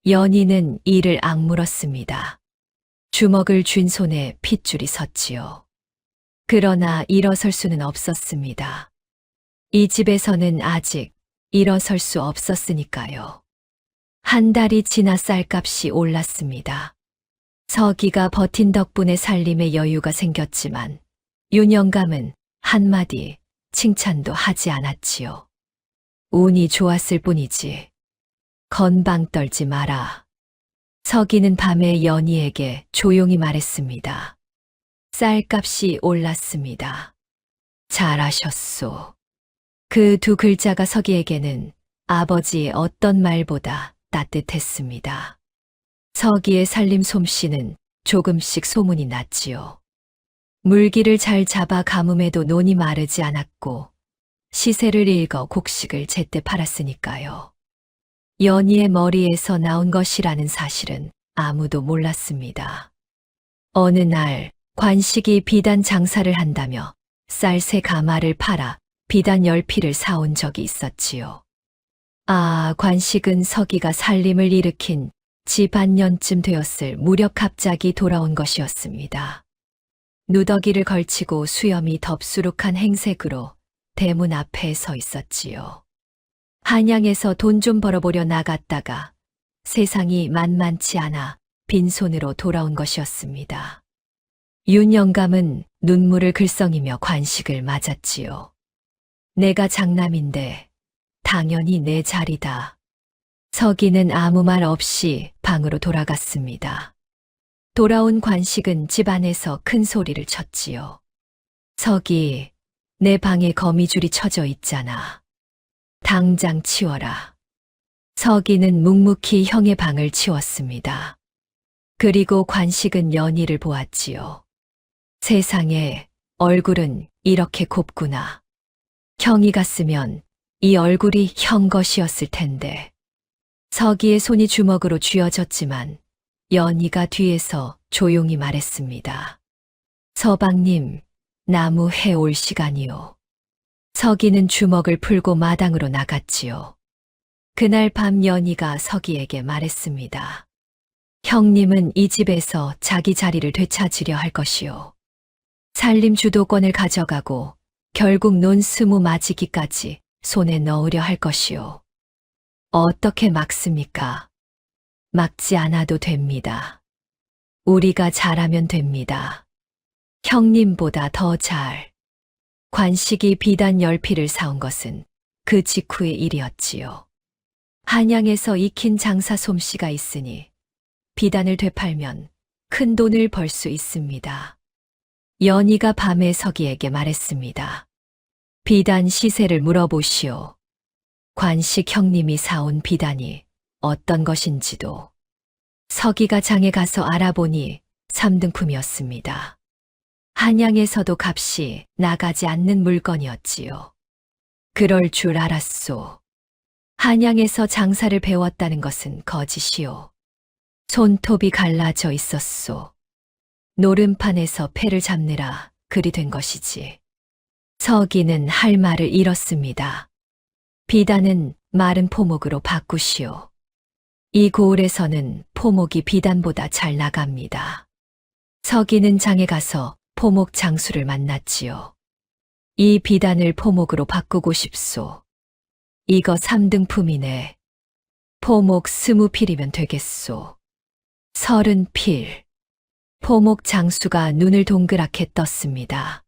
Speaker 2: 연희는 이를 악물었습니다. 주먹을 쥔 손에 핏줄이 섰지요. 그러나 일어설 수는 없었습니다. 이 집에서는 아직 일어설 수 없었으니까요. 한 달이 지나 쌀값이 올랐습니다. 서기가 버틴 덕분에 살림에 여유가 생겼지만 윤 영감은 한마디 칭찬도 하지 않았지요. 운이 좋았을 뿐이지. 건방 떨지 마라. 서기는 밤에 연희에게 조용히 말했습니다. 쌀값이 올랐습니다. 잘하셨소. 그 2글자가 서기에게는 아버지의 어떤 말보다 따뜻했습니다. 서기의 살림 솜씨는 조금씩 소문이 났지요. 물기를 잘 잡아 가뭄에도 논이 마르지 않았고 시세를 읽어 곡식을 제때 팔았으니까요. 연희의 머리에서 나온 것이라는 사실은 아무도 몰랐습니다. 어느 날 관식이 비단 장사를 한다며 쌀 3가마를 팔아 비단 10피를 사온 적이 있었지요. 관식은 서기가 살림을 일으킨 지 반년쯤 되었을 무렵 갑자기 돌아온 것이었습니다. 누더기를 걸치고 수염이 덥수룩한 행색으로 대문 앞에 서 있었지요. 한양에서 돈 좀 벌어보려 나갔다가 세상이 만만치 않아 빈손으로 돌아온 것이었습니다. 윤 영감은 눈물을 글썽이며 관식을 맞았지요. 내가 장남인데 당연히 내 자리다. 서기는 아무 말 없이 방으로 돌아갔습니다. 돌아온 관식은 집안에서 큰 소리를 쳤지요. 서기, 내 방에 거미줄이 쳐져 있잖아. 당장 치워라. 서기는 묵묵히 형의 방을 치웠습니다. 그리고 관식은 연희를 보았지요. 세상에, 얼굴은 이렇게 곱구나. 형이 갔으면 이 얼굴이 형 것이었을 텐데. 서기의 손이 주먹으로 쥐어졌지만 연희가 뒤에서 조용히 말했습니다. 서방님, 나무 해올 시간이요. 서기는 주먹을 풀고 마당으로 나갔지요. 그날 밤 연희가 서기에게 말했습니다. 형님은 이 집에서 자기 자리를 되찾으려 할 것이요. 살림 주도권을 가져가고 결국 논 스무 마지기까지 손에 넣으려 할 것이요. 어떻게 막습니까? 막지 않아도 됩니다. 우리가 잘하면 됩니다. 형님보다 더 잘. 관식이 비단 10피를 사온 것은 그 직후의 일이었지요. 한양에서 익힌 장사 솜씨가 있으니 비단을 되팔면 큰 돈을 벌 수 있습니다. 연희가 밤에 서기에게 말했습니다. 비단 시세를 물어보시오. 관식 형님이 사온 비단이 어떤 것인지도. 서기가 장에 가서 알아보니 3등품이었습니다. 한양에서도 값이 나가지 않는 물건이었지요. 그럴 줄 알았소. 한양에서 장사를 배웠다는 것은 거짓이요. 손톱이 갈라져 있었소. 노름판에서 패를 잡느라 그리 된 것이지. 서기는 할 말을 잃었습니다. 비단은 마른 포목으로 바꾸시오. 이 고을에서는 포목이 비단보다 잘 나갑니다. 서기는 장에 가서 포목 장수를 만났지요. 이 비단을 포목으로 바꾸고 싶소. 이거 3등품이네. 포목 20필이면 되겠소. 30필. 포목 장수가 눈을 동그랗게 떴습니다.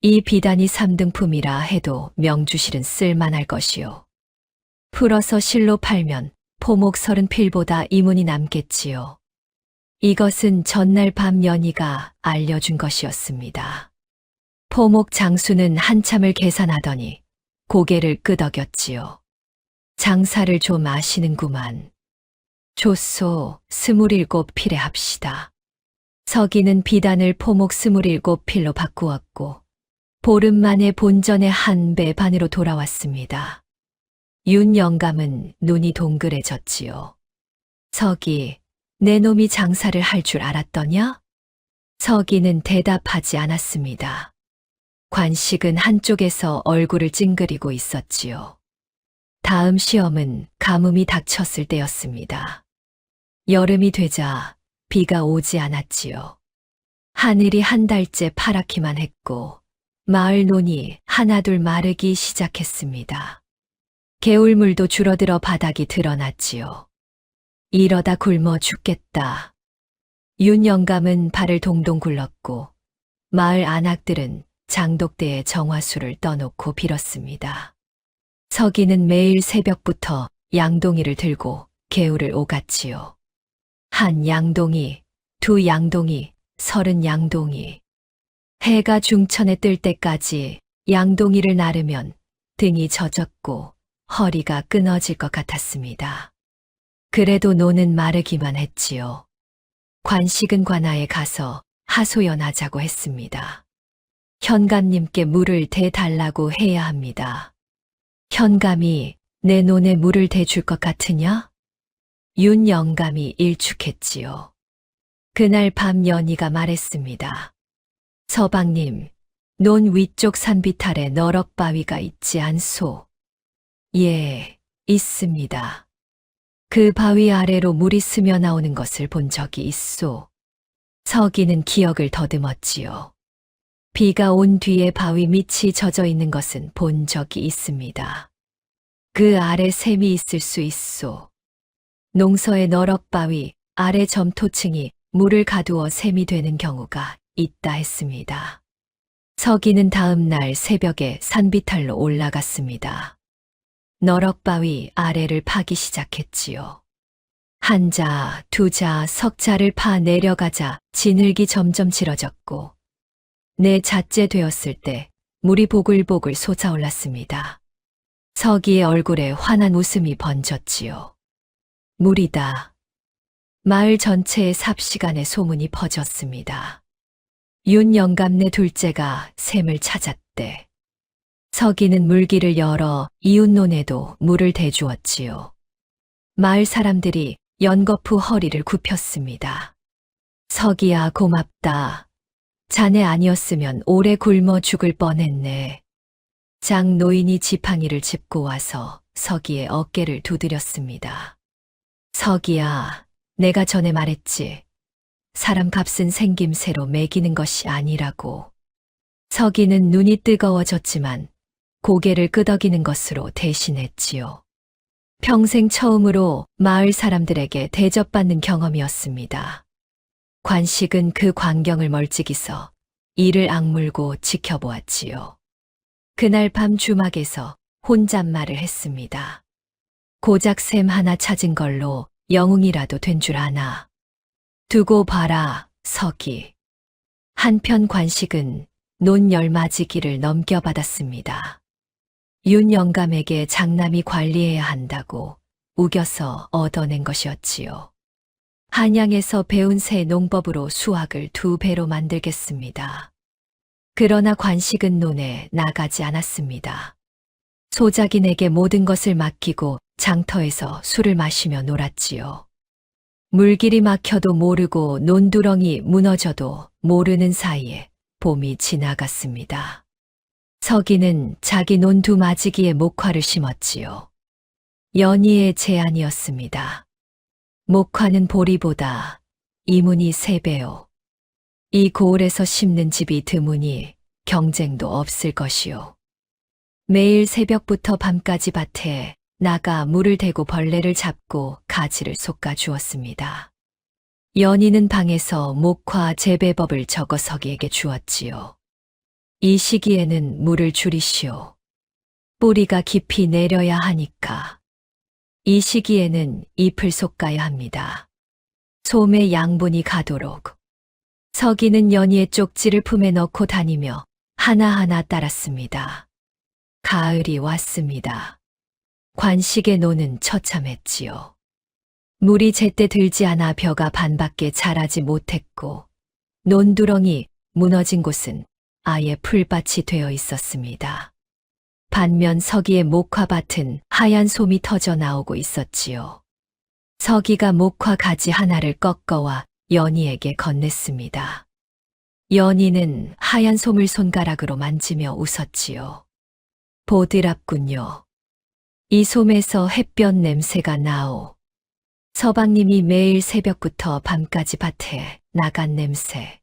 Speaker 2: 이 비단이 3등품이라 해도 명주실은 쓸만할 것이요. 풀어서 실로 팔면 포목 30필보다 이문이 남겠지요. 이것은 전날 밤 연희가 알려준 것이었습니다. 포목 장수는 한참을 계산하더니 고개를 끄덕였지요. 장사를 좀 아시는구만. 좋소, 27필에 합시다. 서기는 비단을 포목 27필로 바꾸었고 보름 만에 본전의 1배 반으로 돌아왔습니다. 윤 영감은 눈이 동그래졌지요. 서기, 내 놈이 장사를 할 줄 알았더냐? 서기는 대답하지 않았습니다. 관식은 한쪽에서 얼굴을 찡그리고 있었지요. 다음 시험은 가뭄이 닥쳤을 때였습니다. 여름이 되자 비가 오지 않았지요. 하늘이 한 달째 파랗기만 했고 마을 논이 하나둘 마르기 시작했습니다. 개울물도 줄어들어 바닥이 드러났지요. 이러다 굶어 죽겠다. 윤 영감은 발을 동동 굴렀고 마을 안악들은 장독대에 정화수를 떠놓고 빌었습니다. 서기는 매일 새벽부터 양동이를 들고 개울을 오갔지요. 1 양동이, 2 양동이, 30 양동이. 해가 중천에 뜰 때까지 양동이를 나르면 등이 젖었고 허리가 끊어질 것 같았습니다. 그래도 노는 마르기만 했지요. 관식은 관아에 가서 하소연하자고 했습니다. 현감님께 물을 대달라고 해야 합니다. 현감이 내 논에 물을 대줄 것 같으냐? 윤 영감이 일축했지요. 그날 밤 연희가 말했습니다. 서방님, 논 위쪽 산비탈에 너럭바위가 있지 않소? 예, 있습니다. 그 바위 아래로 물이 스며 나오는 것을 본 적이 있소. 서기는 기억을 더듬었지요. 비가 온 뒤에 바위 밑이 젖어 있는 것은 본 적이 있습니다. 그 아래 샘이 있을 수 있소. 농서의 너럭바위 아래 점토층이 물을 가두어 샘이 되는 경우가 있다 했습니다. 서기는 다음 날 새벽에 산비탈로 올라갔습니다. 너럭바위 아래를 파기 시작했지요. 1자, 2자, 석자를 파 내려가자 진흙이 점점 질어졌고 4자째 되었을 때 물이 보글보글 솟아올랐습니다. 서기의 얼굴에 환한 웃음이 번졌지요. 물이다. 마을 전체에 삽시간에 소문이 퍼졌습니다. 윤 영감네 둘째가 샘을 찾았대. 서기는 물기를 열어 이웃논에도 물을 대주었지요. 마을 사람들이 연거푸 허리를 굽혔습니다. 서기야 고맙다. 자네 아니었으면 오래 굶어 죽을 뻔했네. 장 노인이 지팡이를 짚고 와서 서기의 어깨를 두드렸습니다. 서기야, 내가 전에 말했지. 사람 값은 생김새로 매기는 것이 아니라고. 서기는 눈이 뜨거워졌지만 고개를 끄덕이는 것으로 대신했지요. 평생 처음으로 마을 사람들에게 대접받는 경험이었습니다. 관식은 그 광경을 멀찍이서 이를 악물고 지켜보았지요. 그날 밤 주막에서 혼잣말을 했습니다. 고작 샘 하나 찾은 걸로 영웅이라도 된 줄 아나. 두고 봐라, 서기. 한편 관식은 논 열맞이기를 넘겨받았습니다. 윤 영감에게 장남이 관리해야 한다고 우겨서 얻어낸 것이었지요. 한양에서 배운 새 농법으로 수확을 2배로 만들겠습니다. 그러나 관식은 논에 나가지 않았습니다. 소작인에게 모든 것을 맡기고 장터에서 술을 마시며 놀았지요. 물길이 막혀도 모르고 논두렁이 무너져도 모르는 사이에 봄이 지나갔습니다. 서기는 자기 논 2마지기에 목화를 심었지요. 연희의 제안이었습니다. 목화는 보리보다 이문이 3배요. 이 고을에서 심는 집이 드무니 경쟁도 없을 것이요. 매일 새벽부터 밤까지 밭에 나가 물을 대고 벌레를 잡고 가지를 솎아 주었습니다. 연희는 방에서 목화 재배법을 적어 서기에게 주었지요. 이 시기에는 물을 줄이시오. 뿌리가 깊이 내려야 하니까. 이 시기에는 잎을 솎아야 합니다. 솜의 양분이 가도록. 서기는 연희의 쪽지를 품에 넣고 다니며 하나하나 따랐습니다. 가을이 왔습니다. 관식의 노는 처참했지요. 물이 제때 들지 않아 벼가 반밖에 자라지 못했고 논두렁이 무너진 곳은 아예 풀밭이 되어 있었습니다. 반면 서기의 목화밭은 하얀 솜이 터져 나오고 있었지요. 서기가 목화 가지 하나를 꺾어와 연희에게 건넸습니다. 연희는 하얀 솜을 손가락으로 만지며 웃었지요. 보드랍군요. 이 솜에서 햇볕 냄새가 나오. 서방님이 매일 새벽부터 밤까지 밭에 나간 냄새.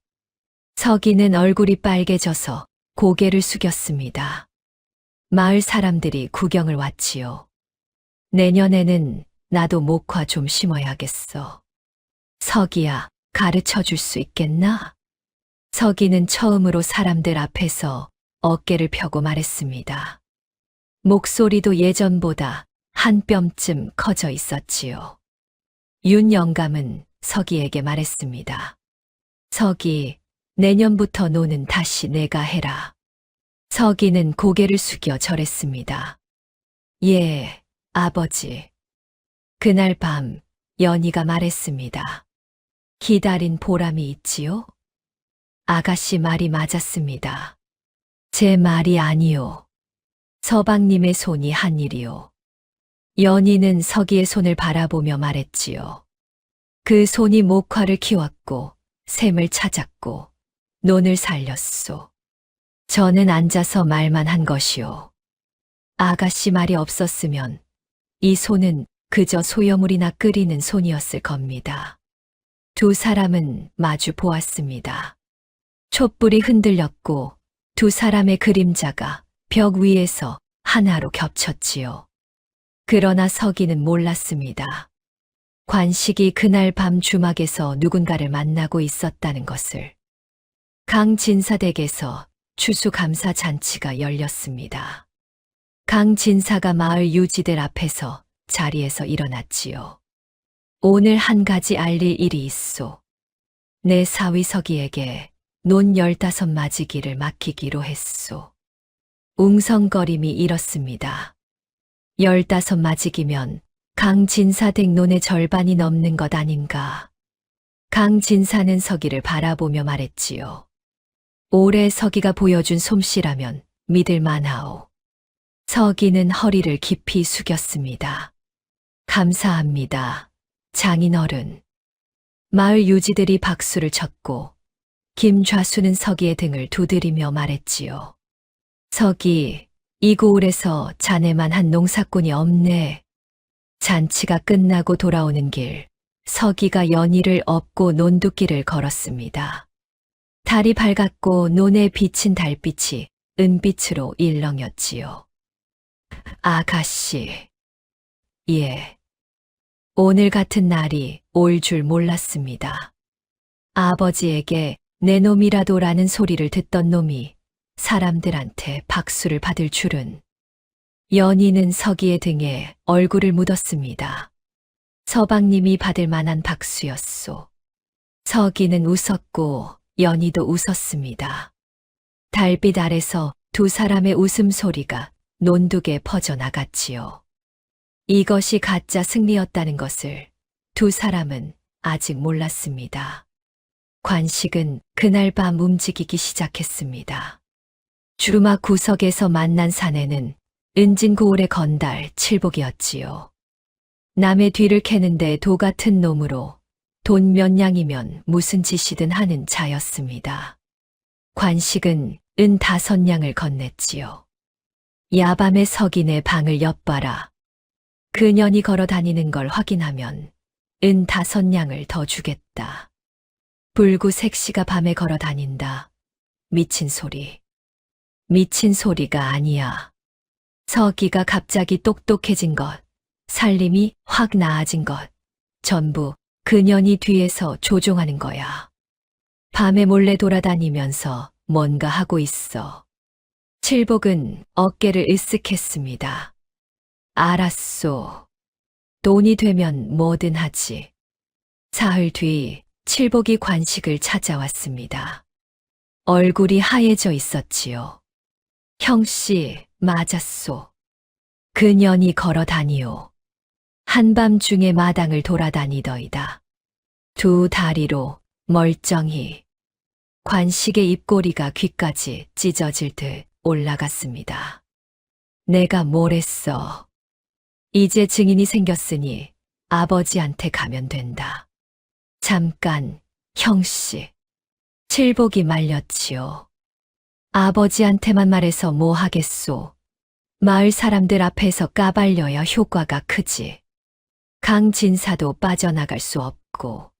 Speaker 2: 서기는 얼굴이 빨개져서 고개를 숙였습니다. 마을 사람들이 구경을 왔지요. 내년에는 나도 목화 좀 심어야겠어. 서기야, 가르쳐 줄 수 있겠나? 서기는 처음으로 사람들 앞에서 어깨를 펴고 말했습니다. 목소리도 예전보다 한 뼘쯤 커져 있었지요. 윤 영감은 서기에게 말했습니다. 서기, 내년부터 노는 다시 내가 해라. 서기는 고개를 숙여 절했습니다. 예, 아버지. 그날 밤 연희가 말했습니다. 기다린 보람이 있지요? 아가씨 말이 맞았습니다. 제 말이 아니요. 서방님의 손이 한 일이요. 연희는 서기의 손을 바라보며 말했지요. 그 손이 목화를 키웠고 샘을 찾았고 논을 살렸소. 저는 앉아서 말만 한 것이요. 아가씨 말이 없었으면 이 손은 그저 소여물이나 끓이는 손이었을 겁니다. 두 사람은 마주 보았습니다. 촛불이 흔들렸고 두 사람의 그림자가 벽 위에서 하나로 겹쳤지요. 그러나 서기는 몰랐습니다. 관식이 그날 밤 주막에서 누군가를 만나고 있었다는 것을. 강진사댁에서 추수감사 잔치가 열렸습니다. 강진사가 마을 유지들 앞에서 자리에서 일어났지요. 오늘 한 가지 알릴 일이 있소. 내 사위 서기에게 논 15마지기를 맡기기로 했소. 웅성거림이 이렇습니다. 15마지기면 강진사댁 논의 절반이 넘는 것 아닌가. 강진사는 서기를 바라보며 말했지요. 올해 서기가 보여준 솜씨라면 믿을 만하오. 서기는 허리를 깊이 숙였습니다. 감사합니다. 장인어른. 마을 유지들이 박수를 쳤고 김좌수는 서기의 등을 두드리며 말했지요. 서기, 이 고을에서 자네만 한 농사꾼이 없네. 잔치가 끝나고 돌아오는 길, 서기가 연희를 업고 논두길을 걸었습니다. 달이 밝았고 논에 비친 달빛이 은빛으로 일렁였지요. 아가씨. 예. 오늘 같은 날이 올 줄 몰랐습니다. 아버지에게 내 놈이라도라는 소리를 듣던 놈이 사람들한테 박수를 받을 줄은. 연희는 서기의 등에 얼굴을 묻었습니다. 서방님이 받을 만한 박수였소. 서기는 웃었고 연희도 웃었습니다. 달빛 아래서 두 사람의 웃음소리가 논둑에 퍼져나갔지요. 이것이 가짜 승리였다는 것을 두 사람은 아직 몰랐습니다. 관식은 그날 밤 움직이기 시작했습니다. 주막 구석에서 만난 사내는 은진고을의 건달 칠복이었지요. 남의 뒤를 캐는데 도 같은 놈으로 돈 몇 냥이면 무슨 짓이든 하는 자였습니다. 관식은 은 5냥을 건넸지요. 야밤에 서기네 방을 엿봐라. 그년이 걸어 다니는 걸 확인하면 은 5냥을 더 주겠다. 불구 색시가 밤에 걸어 다닌다. 미친 소리. 미친 소리가 아니야. 서기가 갑자기 똑똑해진 것 살림이 확 나아진 것. 전부 그년이 뒤에서 조종하는 거야. 밤에 몰래 돌아다니면서 뭔가 하고 있어. 칠복은 어깨를 으쓱했습니다. 알았소. 돈이 되면 뭐든 하지. 사흘 뒤 칠복이 관식을 찾아왔습니다. 얼굴이 하얘져 있었지요. 형씨, 맞았소. 그년이 걸어 다니오. 한밤중에 마당을 돌아다니더이다. 두 다리로 멀쩡히. 관식의 입꼬리가 귀까지 찢어질 듯 올라갔습니다. 내가 뭘 했어. 이제 증인이 생겼으니 아버지한테 가면 된다. 잠깐, 형씨. 칠복이 말렸지요. 아버지한테만 말해서 뭐 하겠소. 마을 사람들 앞에서 까발려야 효과가 크지. 강진사도 빠져나갈 수 없고.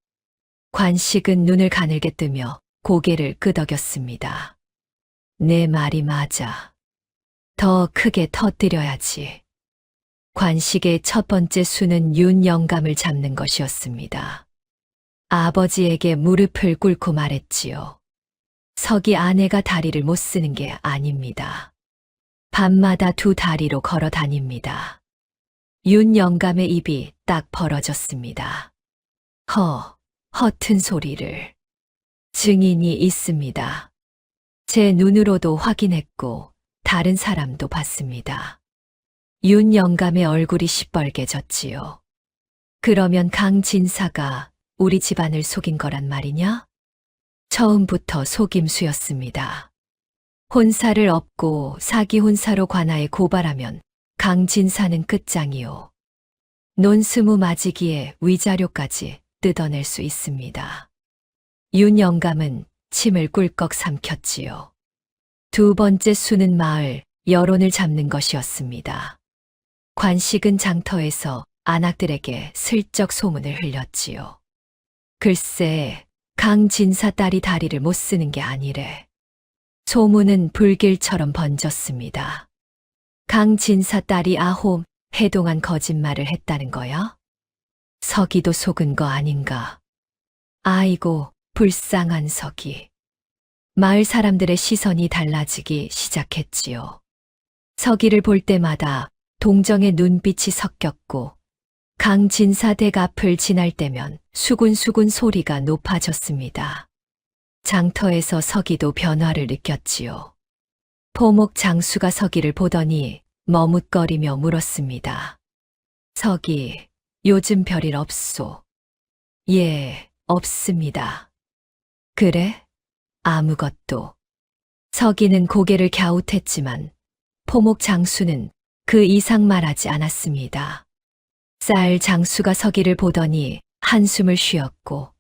Speaker 2: 관식은 눈을 가늘게 뜨며 고개를 끄덕였습니다. 내 말이 맞아. 더 크게 터뜨려야지. 관식의 첫 번째 수는 윤 영감을 잡는 것이었습니다. 아버지에게 무릎을 꿇고 말했지요. 석이 아내가 다리를 못 쓰는 게 아닙니다. 밤마다 두 다리로 걸어 다닙니다. 윤 영감의 입이 딱 벌어졌습니다. 허튼 소리를. 증인이 있습니다. 제 눈으로도 확인했고 다른 사람도 봤습니다. 윤 영감의 얼굴이 시뻘개졌지요. 그러면 강진사가 우리 집안을 속인 거란 말이냐? 처음부터 속임수였습니다. 혼사를 업고 사기 혼사로 관아에 고발하면 강진사는 끝장이요. 논스무 맞이기에 위자료까지 뜯어낼 수 있습니다. 윤 영감은 침을 꿀꺽 삼켰지요. 두 번째 수는 마을 여론을 잡는 것이었습니다. 관식은 장터에서 안악들에게 슬쩍 소문을 흘렸지요. 글쎄, 강진사 딸이 다리를 못 쓰는 게 아니래. 소문은 불길처럼 번졌습니다. 강진사 딸이 해동한 거짓말을 했다는 거야? 석이도 속은 거 아닌가? 아이고, 불쌍한 석이. 마을 사람들의 시선이 달라지기 시작했지요. 석이를 볼 때마다 동정의 눈빛이 섞였고 강진사 댁 앞을 지날 때면 수군수군 소리가 높아졌습니다. 장터에서 석이도 변화를 느꼈지요. 포목 장수가 석이를 보더니 머뭇거리며 물었습니다. 석이, 요즘 별일 없소? 예, 없습니다. 그래? 아무것도. 석이는 고개를 갸웃했지만 포목 장수는 그 이상 말하지 않았습니다. 쌀 장수가 석이를 보더니 한숨을 쉬었고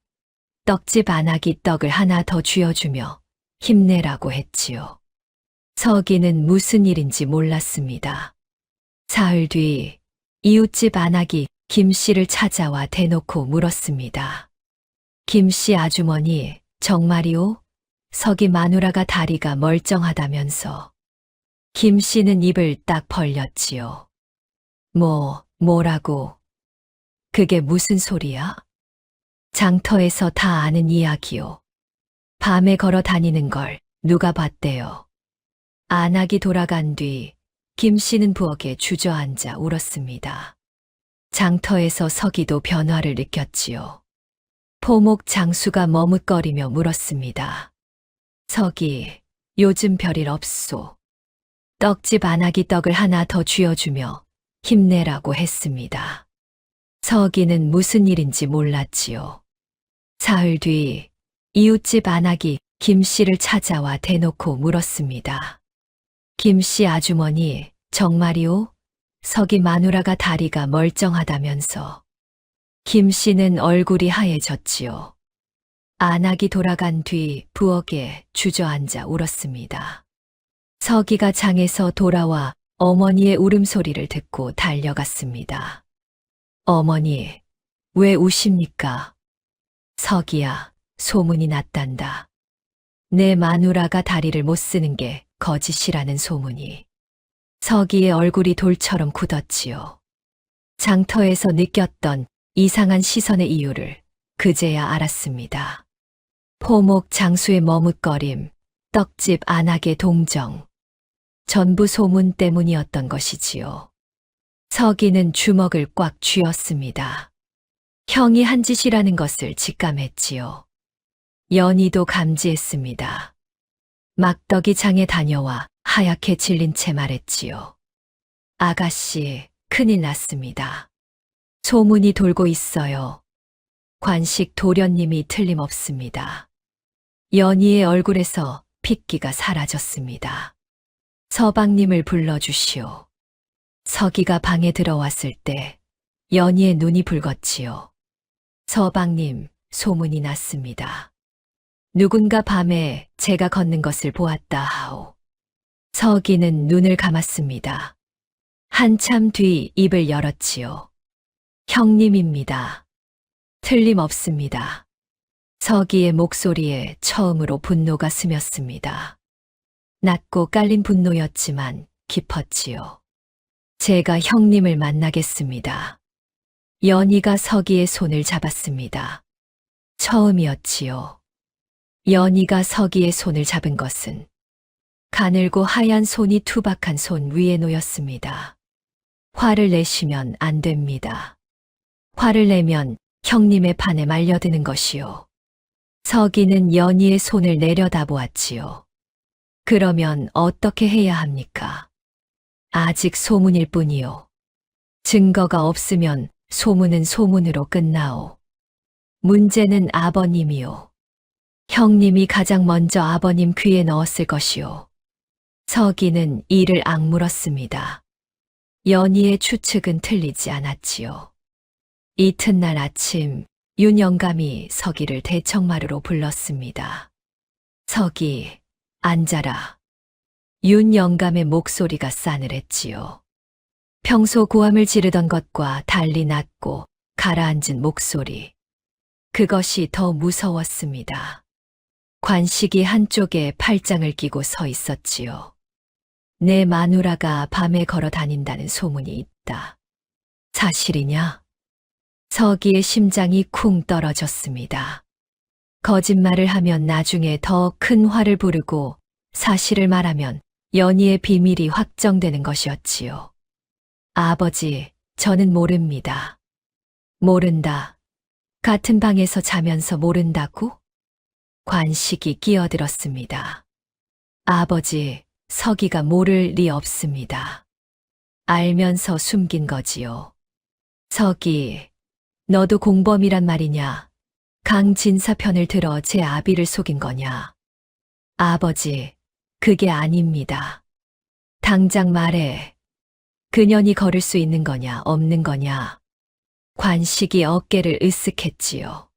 Speaker 2: 떡집 안악이 떡을 하나 더 쥐어주며 힘내라고 했지요. 석이는 무슨 일인지 몰랐습니다. 사흘 뒤 이웃집 안악이 김씨를 찾아와 대놓고 물었습니다. 김씨 아주머니, 정말이오? 석이 마누라가 다리가 멀쩡하다면서. 김씨는 입을 딱 벌렸지요. 뭐라고? 그게 무슨 소리야? 장터에서 다 아는 이야기요. 밤에 걸어 다니는 걸 누가 봤대요. 안악이 돌아간 뒤 김씨는 부엌에 주저앉아 울었습니다. 장터에서 석이도 변화를 느꼈지요. 포목 장수가 머뭇거리며 물었습니다. 석이, 요즘 별일 없소. 떡집 안악이 떡을 하나 더 쥐어주며 힘내라고 했습니다. 석이는 무슨 일인지 몰랐지요. 사흘 뒤 이웃집 안악이 김씨를 찾아와 대놓고 물었습니다. 김씨 아주머니, 정말이오? 석이 마누라가 다리가 멀쩡하다면서. 김씨는 얼굴이 하얘졌지요. 안악이 돌아간 뒤 부엌에 주저앉아 울었습니다. 석이가 장에서 돌아와 어머니의 울음소리를 듣고 달려갔습니다. 어머니, 왜 우십니까? 석이야, 소문이 났단다. 내 마누라가 다리를 못 쓰는 게 거짓이라는 소문이. 석이의 얼굴이 돌처럼 굳었지요. 장터에서 느꼈던 이상한 시선의 이유를 그제야 알았습니다. 포목 장수의 머뭇거림, 떡집 안악의 동정. 전부 소문 때문이었던 것이지요. 서기는 주먹을 꽉 쥐었습니다. 형이 한 짓이라는 것을 직감했지요. 연희도 감지했습니다. 막덕이 장에 다녀와 하얗게 질린 채 말했지요. 아가씨, 큰일 났습니다. 소문이 돌고 있어요. 관식 도련님이 틀림없습니다. 연희의 얼굴에서 핏기가 사라졌습니다. 서방님을 불러주시오. 서기가 방에 들어왔을 때 연희의 눈이 붉었지요. 서방님, 소문이 났습니다. 누군가 밤에 제가 걷는 것을 보았다 하오. 서기는 눈을 감았습니다. 한참 뒤 입을 열었지요. 형님입니다. 틀림없습니다. 서기의 목소리에 처음으로 분노가 스쳤습니다. 낮고 깔린 분노였지만 깊었지요. 제가 형님을 만나겠습니다. 연희가 서기의 손을 잡았습니다. 처음이었지요. 연희가 서기의 손을 잡은 것은 가늘고 하얀 손이 투박한 손 위에 놓였습니다. 화를 내시면 안 됩니다. 화를 내면 형님의 판에 말려드는 것이요. 서기는 연희의 손을 내려다보았지요. 그러면 어떻게 해야 합니까? 아직 소문일 뿐이요. 증거가 없으면 소문은 소문으로 끝나오. 문제는 아버님이요. 형님이 가장 먼저 아버님 귀에 넣었을 것이요. 서기는 이를 악물었습니다. 연희의 추측은 틀리지 않았지요. 이튿날 아침 윤 영감이 서기를 대청마루로 불렀습니다. 서기, 앉아라. 윤 영감의 목소리가 싸늘했지요. 평소 고함을 지르던 것과 달리 낮고 가라앉은 목소리. 그것이 더 무서웠습니다. 관식이 한쪽에 팔짱을 끼고 서 있었지요. 내 마누라가 밤에 걸어 다닌다는 소문이 있다. 사실이냐? 서기의 심장이 쿵 떨어졌습니다. 거짓말을 하면 나중에 더 큰 화를 부르고 사실을 말하면 연희의 비밀이 확정되는 것이었지요. 아버지, 저는 모릅니다. 모른다. 같은 방에서 자면서 모른다고? 관식이 끼어들었습니다. 아버지, 서기가 모를 리 없습니다. 알면서 숨긴 거지요. 서기, 너도 공범이란 말이냐? 강진사 편을 들어 제 아비를 속인 거냐? 아버지, 그게 아닙니다. 당장 말해. 그년이 걸을 수 있는 거냐, 없는 거냐? 관식이 어깨를 으쓱했지요.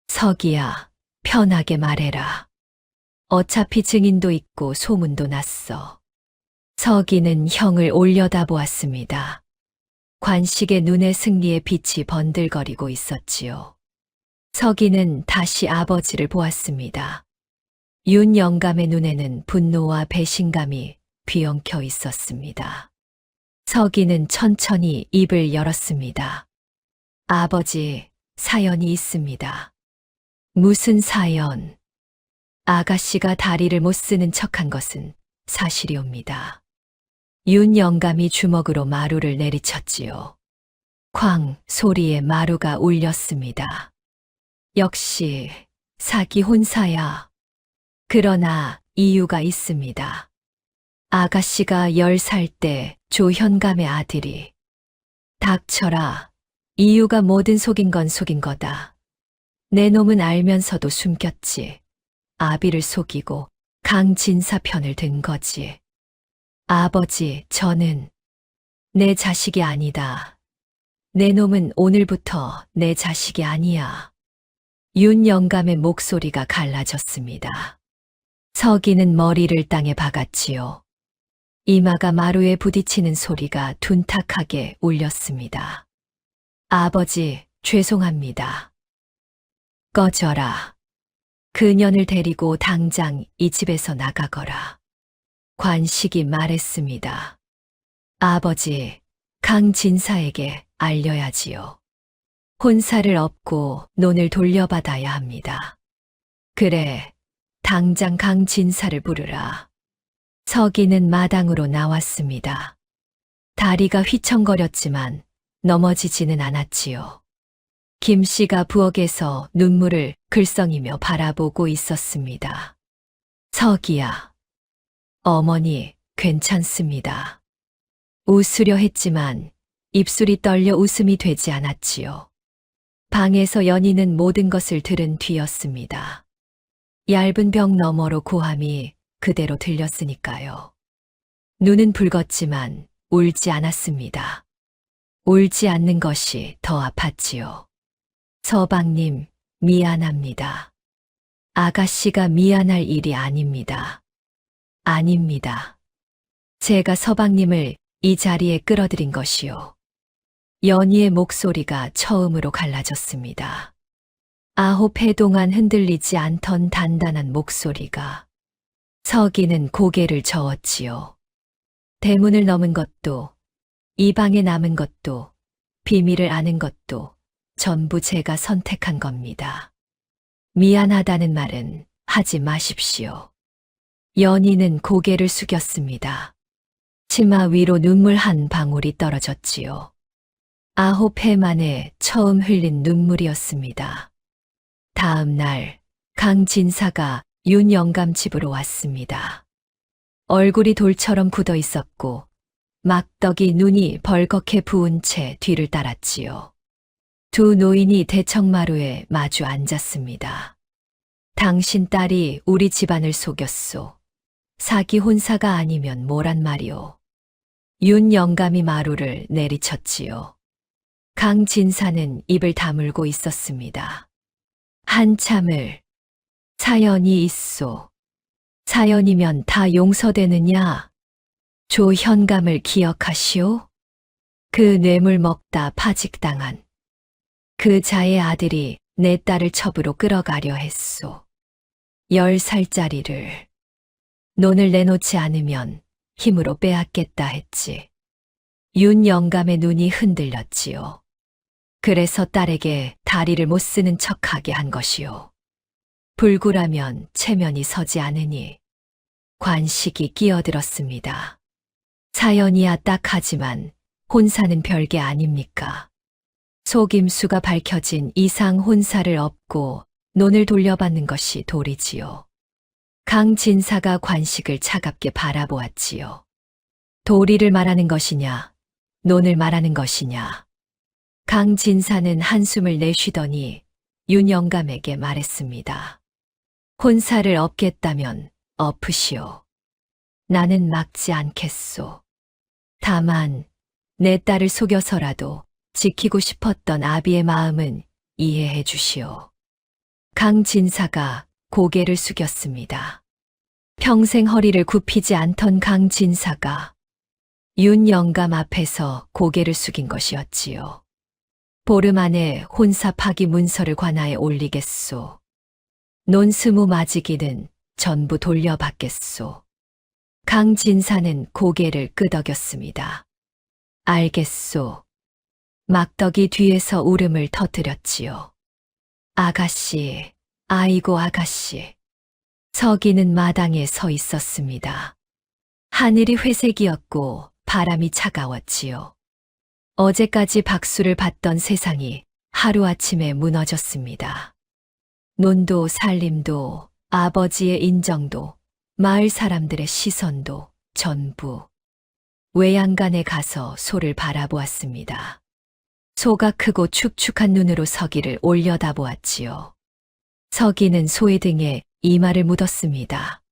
Speaker 2: 서기야, 편하게 말해라. 어차피 증인도 있고 소문도 났어. 서기는 형을 올려다보았습니다. 관식의 눈에 승리의 빛이 번들거리고 있었지요. 서기는 다시 아버지를 보았습니다. 윤 영감의 눈에는 분노와 배신감이 뒤엉켜 있었습니다. 서기는 천천히 입을 열었습니다. 아버지, 사연이 있습니다. 무슨 사연? 아가씨가 다리를 못 쓰는 척한 것은 사실이옵니다. 윤 영감이 주먹으로 마루를 내리쳤지요. 쾅 소리에 마루가 울렸습니다. 역시 사기 혼사야. 그러나 이유가 있습니다. 아가씨가 10살 때 조현감의 아들이 닥쳐라. 이유가 뭐든 속인 건 속인 거다. 내 놈은 알면서도 숨겼지. 아비를 속이고 강진사 편을 든 거지. 아버지, 저는 내 자식이 아니다. 내 놈은 오늘부터 내 자식이 아니야. 윤 영감의 목소리가 갈라졌습니다. 서기는 머리를 땅에 박았지요. 이마가 마루에 부딪히는 소리가 둔탁하게 울렸습니다. 아버지, 죄송합니다. 꺼져라. 그년을 데리고 당장 이 집에서 나가거라. 관식이 말했습니다. 아버지, 강진사에게 알려야지요. 혼사를 업고 논을 돌려받아야 합니다. 그래, 당장 강진사를 부르라. 서기는 마당으로 나왔습니다. 다리가 휘청거렸지만 넘어지지는 않았지요. 김씨가 부엌에서 눈물을 글썽이며 바라보고 있었습니다. 서기야, 어머니 괜찮습니다. 웃으려 했지만 입술이 떨려 웃음이 되지 않았지요. 방에서 연희는 모든 것을 들은 뒤였습니다. 얇은 벽 너머로 고함이 그대로 들렸으니까요. 눈은 붉었지만 울지 않았습니다. 울지 않는 것이 더 아팠지요. 서방님, 미안합니다. 아가씨가 미안할 일이 아닙니다. 아닙니다. 제가 서방님을 이 자리에 끌어들인 것이요. 연희의 목소리가 처음으로 갈라졌습니다. 9해 동안 흔들리지 않던 단단한 목소리가. 서기는 고개를 저었지요. 대문을 넘은 것도, 이 방에 남은 것도, 비밀을 아는 것도 전부 제가 선택한 겁니다. 미안하다는 말은 하지 마십시오. 연희는 고개를 숙였습니다. 치마 위로 눈물 한 방울이 떨어졌지요. 9해 만에 처음 흘린 눈물이었습니다. 다음 날 강진사가 윤영감 집으로 왔습니다. 얼굴이 돌처럼 굳어 있었고 막덕이 눈이 벌겋게 부은 채 뒤를 따랐지요. 두 노인이 대청마루에 마주 앉았습니다. 당신 딸이 우리 집안을 속였소. 사기 혼사가 아니면 뭐란 말이오. 윤영감이 마루를 내리쳤지요. 강진사는 입을 다물고 있었습니다. 한참을 사연이 있소. 사연이면 다 용서되느냐? 조현감을 기억하시오? 그 뇌물 먹다 파직당한 그 자의 아들이 내 딸을 첩으로 끌어가려 했소. 10살짜리를 논을 내놓지 않으면 힘으로 빼앗겠다 했지. 윤영감의 눈이 흔들렸지요. 그래서 딸에게 다리를 못 쓰는 척하게 한 것이요. 불구라면 체면이 서지 않으니 관식이 끼어들었습니다. 사연이야 딱하지만 혼사는 별게 아닙니까? 속임수가 밝혀진 이상 혼사를 업고 논을 돌려받는 것이 도리지요. 강진사가 관식을 차갑게 바라보았지요. 도리를 말하는 것이냐, 논을 말하는 것이냐. 강진사는 한숨을 내쉬더니 윤영감에게 말했습니다. 혼사를 업겠다면 엎으시오. 나는 막지 않겠소. 다만 내 딸을 속여서라도 지키고 싶었던 아비의 마음은 이해해 주시오. 강진사가 고개를 숙였습니다. 평생 허리를 굽히지 않던 강진사가 윤영감 앞에서 고개를 숙인 것이었지요. 보름 안에 혼사 파기 문서를 관하에 올리겠소. 논스무 마지기는 전부 돌려받겠소. 강진사는 고개를 끄덕였습니다. 알겠소. 막덕이 뒤에서 울음을 터뜨렸지요. 아가씨, 아이고 아가씨. 서기는 마당에 서 있었습니다. 하늘이 회색이었고 바람이 차가웠지요. 어제까지 박수를 받던 세상이 하루아침에 무너졌습니다. 논도 살림도 아버지의 인정도 마을 사람들의 시선도 전부 외양간에 가서 소를 바라보았습니다. 소가 크고 축축한 눈으로 서기를 올려다보았지요. 서기는 소의 등에 이마를 묻었습니다.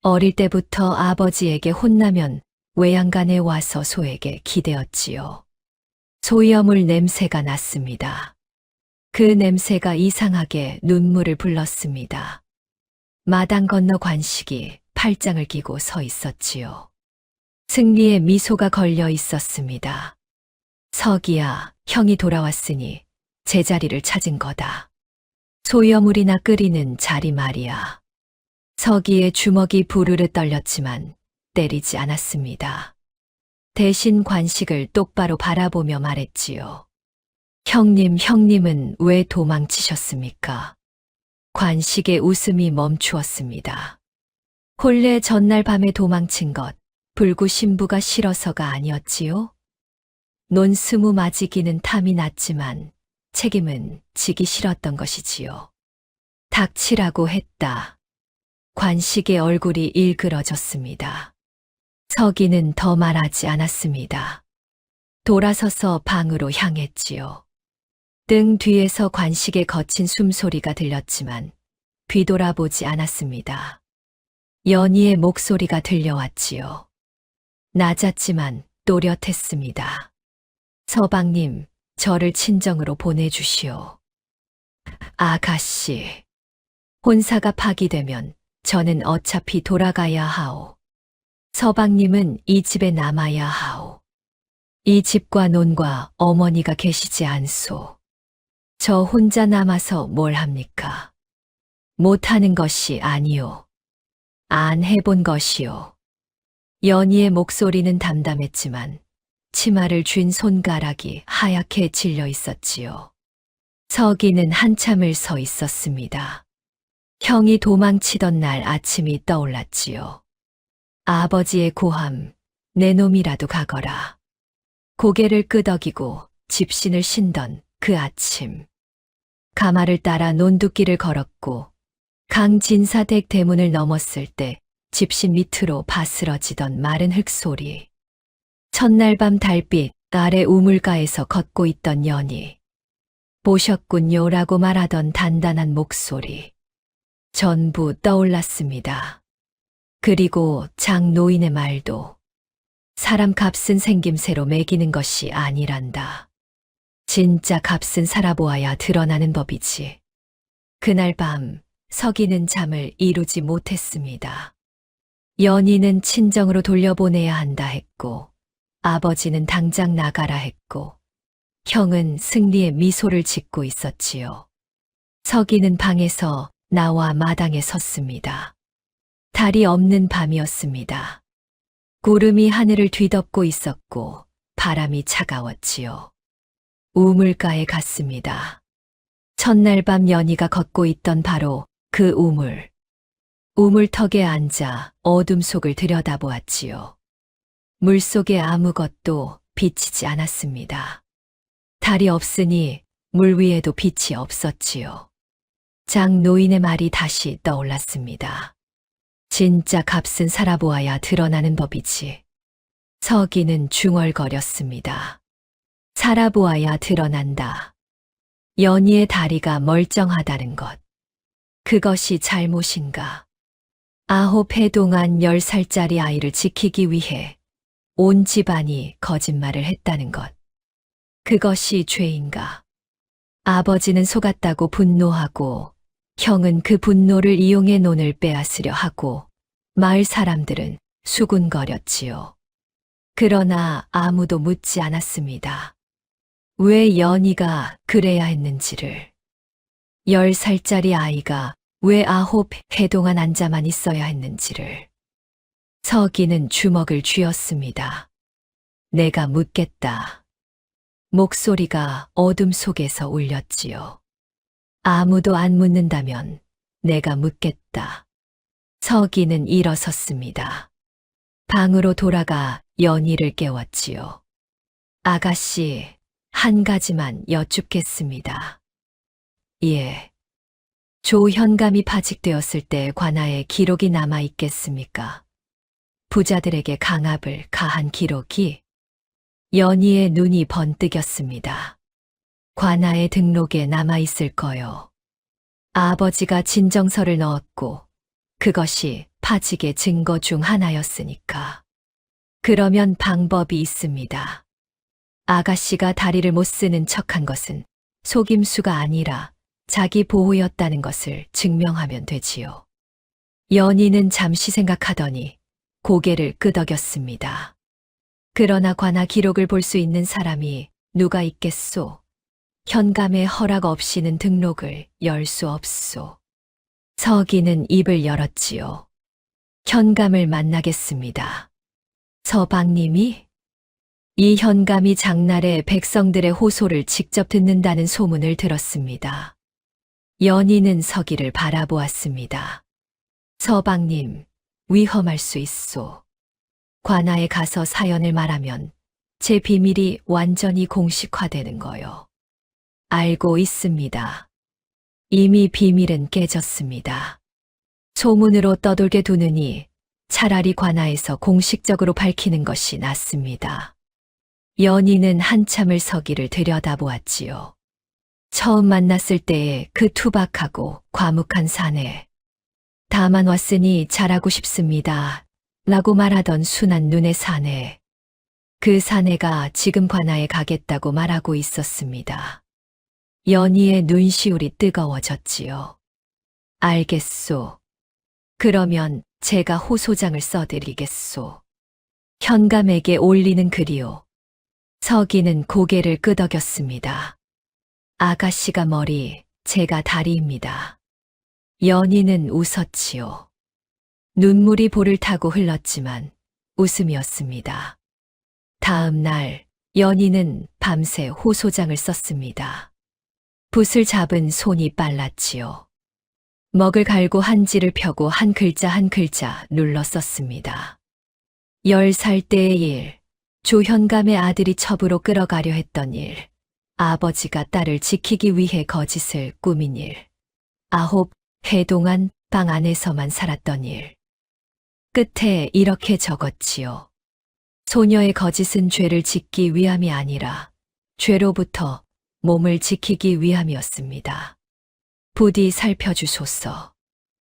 Speaker 2: 어릴 때부터 아버지에게 혼나면 외양간에 와서 소에게 기대었지요. 소염물 냄새가 났습니다. 그 냄새가 이상하게 눈물을 불렀습니다. 마당 건너 관식이 팔짱을 끼고 서 있었지요. 승리의 미소가 걸려 있었습니다. 서기야, 형이 돌아왔으니 제자리를 찾은 거다. 소염물이나 끓이는 자리 말이야. 서기의 주먹이 부르르 떨렸지만 때리지 않았습니다. 대신 관식을 똑바로 바라보며 말했지요. 형님은 왜 도망치셨습니까? 관식의 웃음이 멈추었습니다. 본래 전날 밤에 도망친 것, 불구 신부가 싫어서가 아니었지요? 논스무 맞이기는 탐이 났지만 책임은 지기 싫었던 것이지요. 닥치라고 했다. 관식의 얼굴이 일그러졌습니다. 서기는 더 말하지 않았습니다. 돌아서서 방으로 향했지요. 등 뒤에서 관식의 거친 숨소리가 들렸지만 뒤돌아보지 않았습니다. 연희의 목소리가 들려왔지요. 낮았지만 또렷했습니다. 서방님, 저를 친정으로 보내주시오. 아가씨, 혼사가 파기되면 저는 어차피 돌아가야 하오. 서방님은 이 집에 남아야 하오. 이 집과 논과 어머니가 계시지 않소. 저 혼자 남아서 뭘 합니까? 못하는 것이 아니오. 안 해본 것이오. 연희의 목소리는 담담했지만 치마를 쥔 손가락이 하얗게 질려 있었지요. 서기는 한참을 서 있었습니다. 형이 도망치던 날 아침이 떠올랐지요. 아버지의 고함, 내 놈이라도 가거라. 고개를 끄덕이고 집신을 신던 그 아침. 가마를 따라 논두길을 걸었고 강진사댁 대문을 넘었을 때 집신 밑으로 바스러지던 마른 흙소리. 첫날 밤 달빛 아래 우물가에서 걷고 있던 연희. 보셨군요라고 말하던 단단한 목소리. 전부 떠올랐습니다. 그리고 장 노인의 말도 사람 값은 생김새로 매기는 것이 아니란다. 진짜 값은 살아보아야 드러나는 법이지. 그날 밤 서기는 잠을 이루지 못했습니다. 연희는 친정으로 돌려보내야 한다 했고 아버지는 당장 나가라 했고 형은 승리의 미소를 짓고 있었지요. 서기는 방에서 나와 마당에 섰습니다. 달이 없는 밤이었습니다. 구름이 하늘을 뒤덮고 있었고 바람이 차가웠지요. 우물가에 갔습니다. 첫날 밤 연희가 걷고 있던 바로 그 우물. 우물턱에 앉아 어둠 속을 들여다보았지요. 물속에 아무것도 비치지 않았습니다. 달이 없으니 물 위에도 빛이 없었지요. 장 노인의 말이 다시 떠올랐습니다. 진짜 값은 살아보아야 드러나는 법이지. 서기는 중얼거렸습니다. 살아보아야 드러난다. 연희의 다리가 멀쩡하다는 것. 그것이 잘못인가? 9해 동안 10살짜리 아이를 지키기 위해 온 집안이 거짓말을 했다는 것. 그것이 죄인가? 아버지는 속았다고 분노하고 형은 그 분노를 이용해 논을 빼앗으려 하고 마을 사람들은 수군거렸지요. 그러나 아무도 묻지 않았습니다. 왜 연희가 그래야 했는지를. 10살짜리 아이가 왜 9해 동안 앉아만 있어야 했는지를. 서기는 주먹을 쥐었습니다. 내가 묻겠다. 목소리가 어둠 속에서 울렸지요. 아무도 안 묻는다면 내가 묻겠다. 서기는 일어섰습니다. 방으로 돌아가 연희를 깨웠지요. 아가씨, 한 가지만 여쭙겠습니다. 예. 조현감이 파직되었을 때 관아에 기록이 남아 있겠습니까? 부자들에게 강압을 가한 기록이? 연희의 눈이 번뜩였습니다. 관아의 등록에 남아 있을 거요. 아버지가 진정서를 넣었고 그것이 파직의 증거 중 하나였으니까. 그러면 방법이 있습니다. 아가씨가 다리를 못 쓰는 척한 것은 속임수가 아니라 자기 보호였다는 것을 증명하면 되지요. 연희는 잠시 생각하더니 고개를 끄덕였습니다. 그러나 관아 기록을 볼 수 있는 사람이 누가 있겠소? 현감의 허락 없이는 등록을 열 수 없소. 서기는 입을 열었지요. 현감을 만나겠습니다. 서방님이? 이 현감이 장날에 백성들의 호소를 직접 듣는다는 소문을 들었습니다. 연희는 서기를 바라보았습니다. 서방님, 위험할 수 있소. 관아에 가서 사연을 말하면 제 비밀이 완전히 공식화되는 거요. 알고 있습니다. 이미 비밀은 깨졌습니다. 소문으로 떠돌게 두느니 차라리 관아에서 공식적으로 밝히는 것이 낫습니다. 연희는 한참을 서기를 들여다보았지요. 처음 만났을 때의 그 투박하고 과묵한 사내. 다만 왔으니 잘하고 싶습니다. 라고 말하던 순한 눈의 사내. 그 사내가 지금 관아에 가겠다고 말하고 있었습니다. 연희의 눈시울이 뜨거워졌지요. 알겠소. 그러면 제가 호소장을 써드리겠소. 현감에게 올리는 글이요. 서기는 고개를 끄덕였습니다. 아가씨가 머리, 제가 다리입니다. 연희는 웃었지요. 눈물이 볼을 타고 흘렀지만 웃음이었습니다. 다음 날 연희는 밤새 호소장을 썼습니다. 붓을 잡은 손이 빨랐지요. 먹을 갈고 한지를 펴고 한 글자 한 글자 눌러 썼습니다. 10살 때의 일, 조현감의 아들이 첩으로 끌어가려 했던 일, 아버지가 딸을 지키기 위해 거짓을 꾸민 일, 9해 동안 방 안에서만 살았던 일. 끝에 이렇게 적었지요. 소녀의 거짓은 죄를 짓기 위함이 아니라 죄로부터 몸을 지키기 위함이었습니다. 부디 살펴주소서.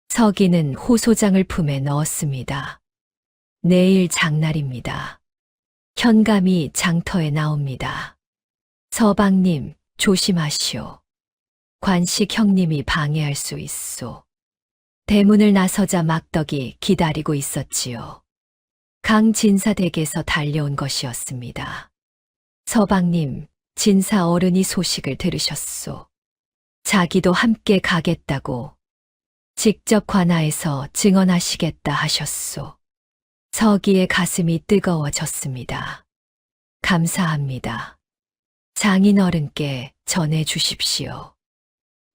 Speaker 2: 서기는 호소장을 품에 넣었습니다. 내일 장날입니다. 현감이 장터에 나옵니다. 서방님, 조심하시오. 관식 형님이 방해할 수 있소. 대문을 나서자 막덕이 기다리고 있었지요. 강진사 댁에서 달려온 것이었습니다. 서방님, 진사 어른이 소식을 들으셨소. 자기도 함께 가겠다고 직접 관아에서 증언하시겠다 하셨소. 서기의 가슴이 뜨거워졌습니다. 감사합니다. 장인 어른께 전해 주십시오.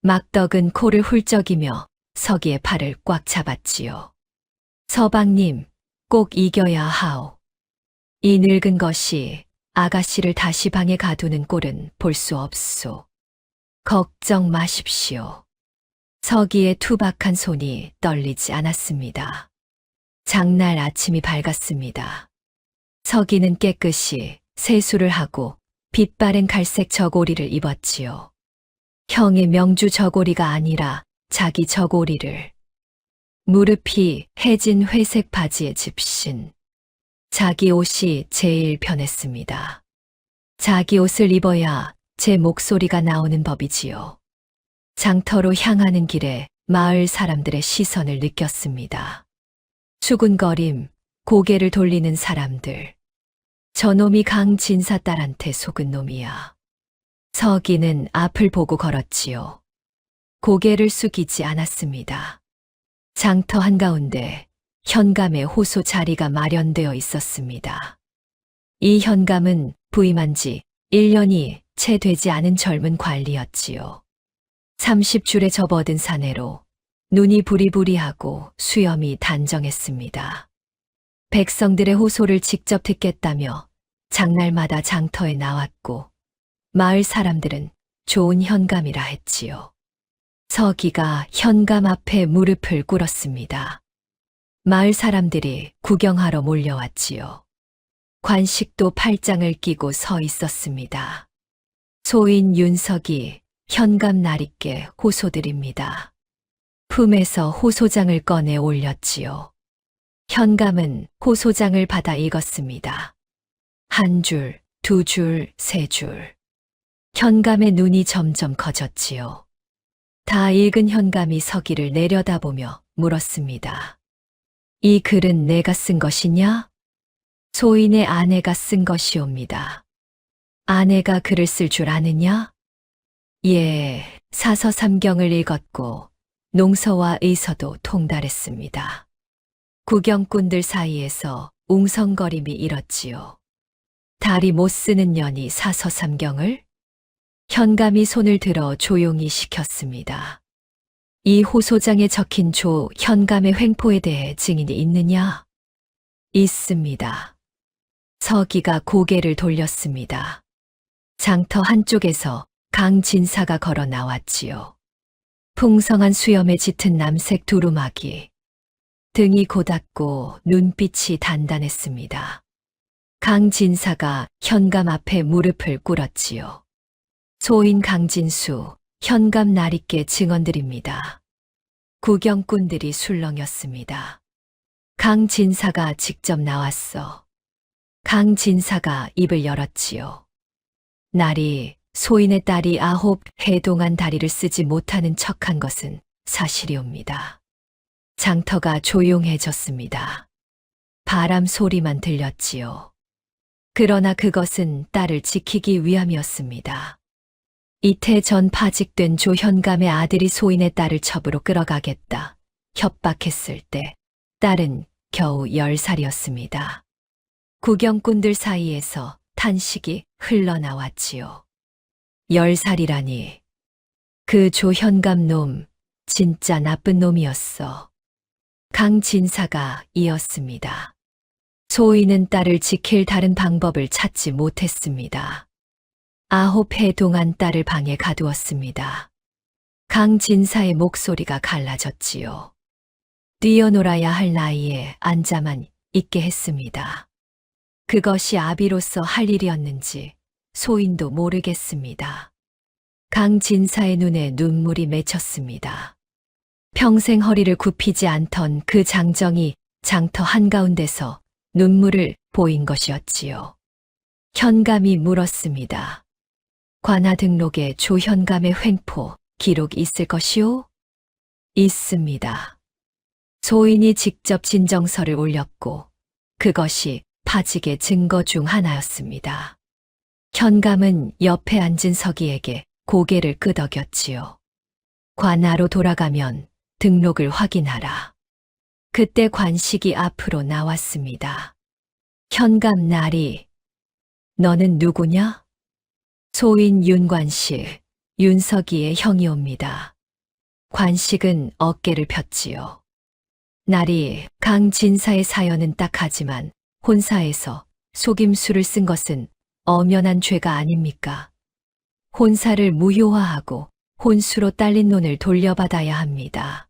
Speaker 2: 막덕은 코를 훌쩍이며 서기의 팔을 꽉 잡았지요. 서방님, 꼭 이겨야 하오. 이 늙은 것이 아가씨를 다시 방에 가두는 꼴은 볼 수 없소. 걱정 마십시오. 서기의 투박한 손이 떨리지 않았습니다. 장날 아침이 밝았습니다. 서기는 깨끗이 세수를 하고 빛바랜 갈색 저고리를 입었지요. 형의 명주 저고리가 아니라 자기 저고리를. 무릎이 해진 회색 바지에 집신. 자기 옷이 제일 편했습니다. 자기 옷을 입어야 제 목소리가 나오는 법이지요. 장터로 향하는 길에 마을 사람들의 시선을 느꼈습니다. 수군거림, 고개를 돌리는 사람들. 저놈이 강진사 딸한테 속은 놈이야. 서기는 앞을 보고 걸었지요. 고개를 숙이지 않았습니다. 장터 한가운데 현감의 호소 자리가 마련되어 있었습니다. 이 현감은 부임한 지 1년이 채 되지 않은 젊은 관리였지요. 30줄에 접어든 사내로 눈이 부리부리하고 수염이 단정했습니다. 백성들의 호소를 직접 듣겠다며 장날마다 장터에 나왔고 마을 사람들은 좋은 현감이라 했지요. 서기가 현감 앞에 무릎을 꿇었습니다. 마을 사람들이 구경하러 몰려왔지요. 관식도 팔짱을 끼고 서 있었습니다. 소인 윤석이 현감 나리께 호소드립니다. 품에서 호소장을 꺼내 올렸지요. 현감은 호소장을 받아 읽었습니다. 한 줄, 두 줄, 세 줄. 현감의 눈이 점점 커졌지요. 다 읽은 현감이 서기를 내려다보며 물었습니다. 이 글은 내가 쓴 것이냐? 소인의 아내가 쓴 것이옵니다. 아내가 글을 쓸 줄 아느냐? 예, 사서삼경을 읽었고 농서와 의서도 통달했습니다. 구경꾼들 사이에서 웅성거림이 일었지요. 다리 못 쓰는 년이 사서삼경을? 현감이 손을 들어 조용히 시켰습니다. 이 호소장에 적힌 조 현감의 횡포에 대해 증인이 있느냐? 있습니다. 서기가 고개를 돌렸습니다. 장터 한쪽에서 강진사가 걸어 나왔지요. 풍성한 수염에 짙은 남색 두루마기. 등이 고닫고 눈빛이 단단했습니다. 강진사가 현감 앞에 무릎을 꿇었지요. 소인 강진수, 현감 나리께 증언드립니다. 구경꾼들이 술렁였습니다. 강진사가 직접 나왔어. 강진사가 입을 열었지요. 나리, 소인의 딸이 9해 동안 다리를 쓰지 못하는 척한 것은 사실이옵니다. 장터가 조용해졌습니다. 바람 소리만 들렸지요. 그러나 그것은 딸을 지키기 위함이었습니다. 이태 전 파직된 조현감의 아들이 소인의 딸을 첩으로 끌어가겠다 협박했을 때 딸은 겨우 10살이었습니다. 구경꾼들 사이에서 탄식이 흘러나왔지요. 10살이라니. 그 조현감 놈 진짜 나쁜 놈이었어. 강진사가 이었습니다. 소인은 딸을 지킬 다른 방법을 찾지 못했습니다. 9해 동안 딸을 방에 가두었습니다. 강진사의 목소리가 갈라졌지요. 뛰어놀아야 할 나이에 앉아만 있게 했습니다. 그것이 아비로서 할 일이었는지 소인도 모르겠습니다. 강진사의 눈에 눈물이 맺혔습니다. 평생 허리를 굽히지 않던 그 장정이 장터 한가운데서 눈물을 보인 것이었지요. 현감이 물었습니다. 관하 등록에 조현감의 횡포 기록 있을 것이오? 있습니다. 소인이 직접 진정서를 올렸고 그것이 파직의 증거 중 하나였습니다. 현감은 옆에 앉은 서기에게 고개를 끄덕였지요. 관하로 돌아가면 등록을 확인하라. 그때 관식이 앞으로 나왔습니다. 현감 나리, 너는 누구냐? 소인 윤관식, 윤석이의 형이옵니다. 관식은 어깨를 폈지요. 나리, 강진사의 사연은 딱하지만 혼사에서 속임수를 쓴 것은 엄연한 죄가 아닙니까? 혼사를 무효화하고 혼수로 딸린 논을 돌려받아야 합니다.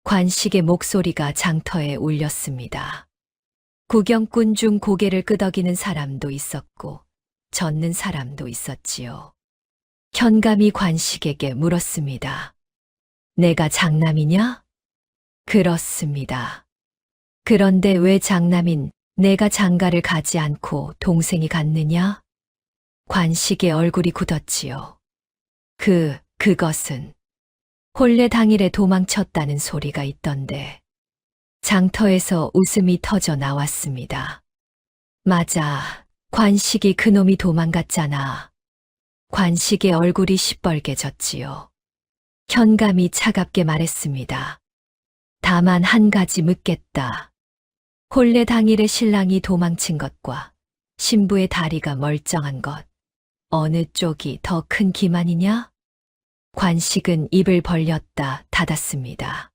Speaker 2: 관식의 목소리가 장터에 울렸습니다. 구경꾼 중 고개를 끄덕이는 사람도 있었고 젓는 사람도 있었지요. 현감이 관식에게 물었습니다. 내가 장남이냐? 그렇습니다. 그런데 왜 장남인 내가 장가를 가지 않고 동생이 갔느냐? 관식의 얼굴이 굳었지요. 그것은 혼례 당일에 도망쳤다는 소리가 있던데. 장터에서 웃음이 터져 나왔습니다. 맞아, 관식이 그놈이 도망갔잖아. 관식의 얼굴이 시뻘개졌지요. 현감이 차갑게 말했습니다. 다만 한 가지 묻겠다. 혼례 당일에 신랑이 도망친 것과 신부의 다리가 멀쩡한 것, 어느 쪽이 더 큰 기만이냐? 관식은 입을 벌렸다 닫았습니다.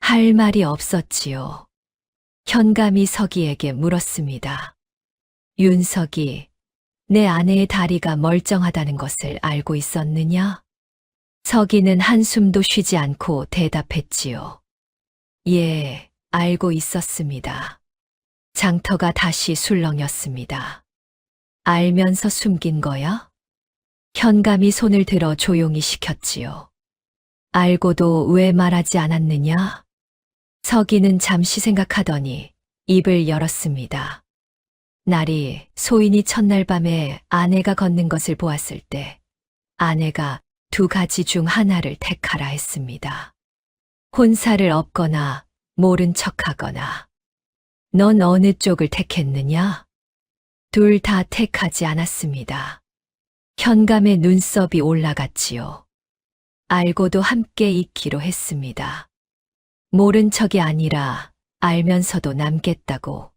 Speaker 2: 할 말이 없었지요. 현감이 서기에게 물었습니다. 윤석이, 내 아내의 다리가 멀쩡하다는 것을 알고 있었느냐? 서기는 한숨도 쉬지 않고 대답했지요. 예, 알고 있었습니다. 장터가 다시 술렁였습니다. 알면서 숨긴 거야? 현감이 손을 들어 조용히 시켰지요. 알고도 왜 말하지 않았느냐? 서기는 잠시 생각하더니 입을 열었습니다. 날이 소인이 첫날 밤에 아내가 걷는 것을 보았을 때 아내가 2가지 중 하나를 택하라 했습니다. 혼사를 엎거나 모른 척하거나. 넌 어느 쪽을 택했느냐? 둘 다 택하지 않았습니다. 현감의 눈썹이 올라갔지요. 알고도 함께 있기로 했습니다. 모른 척이 아니라 알면서도 남겠다고.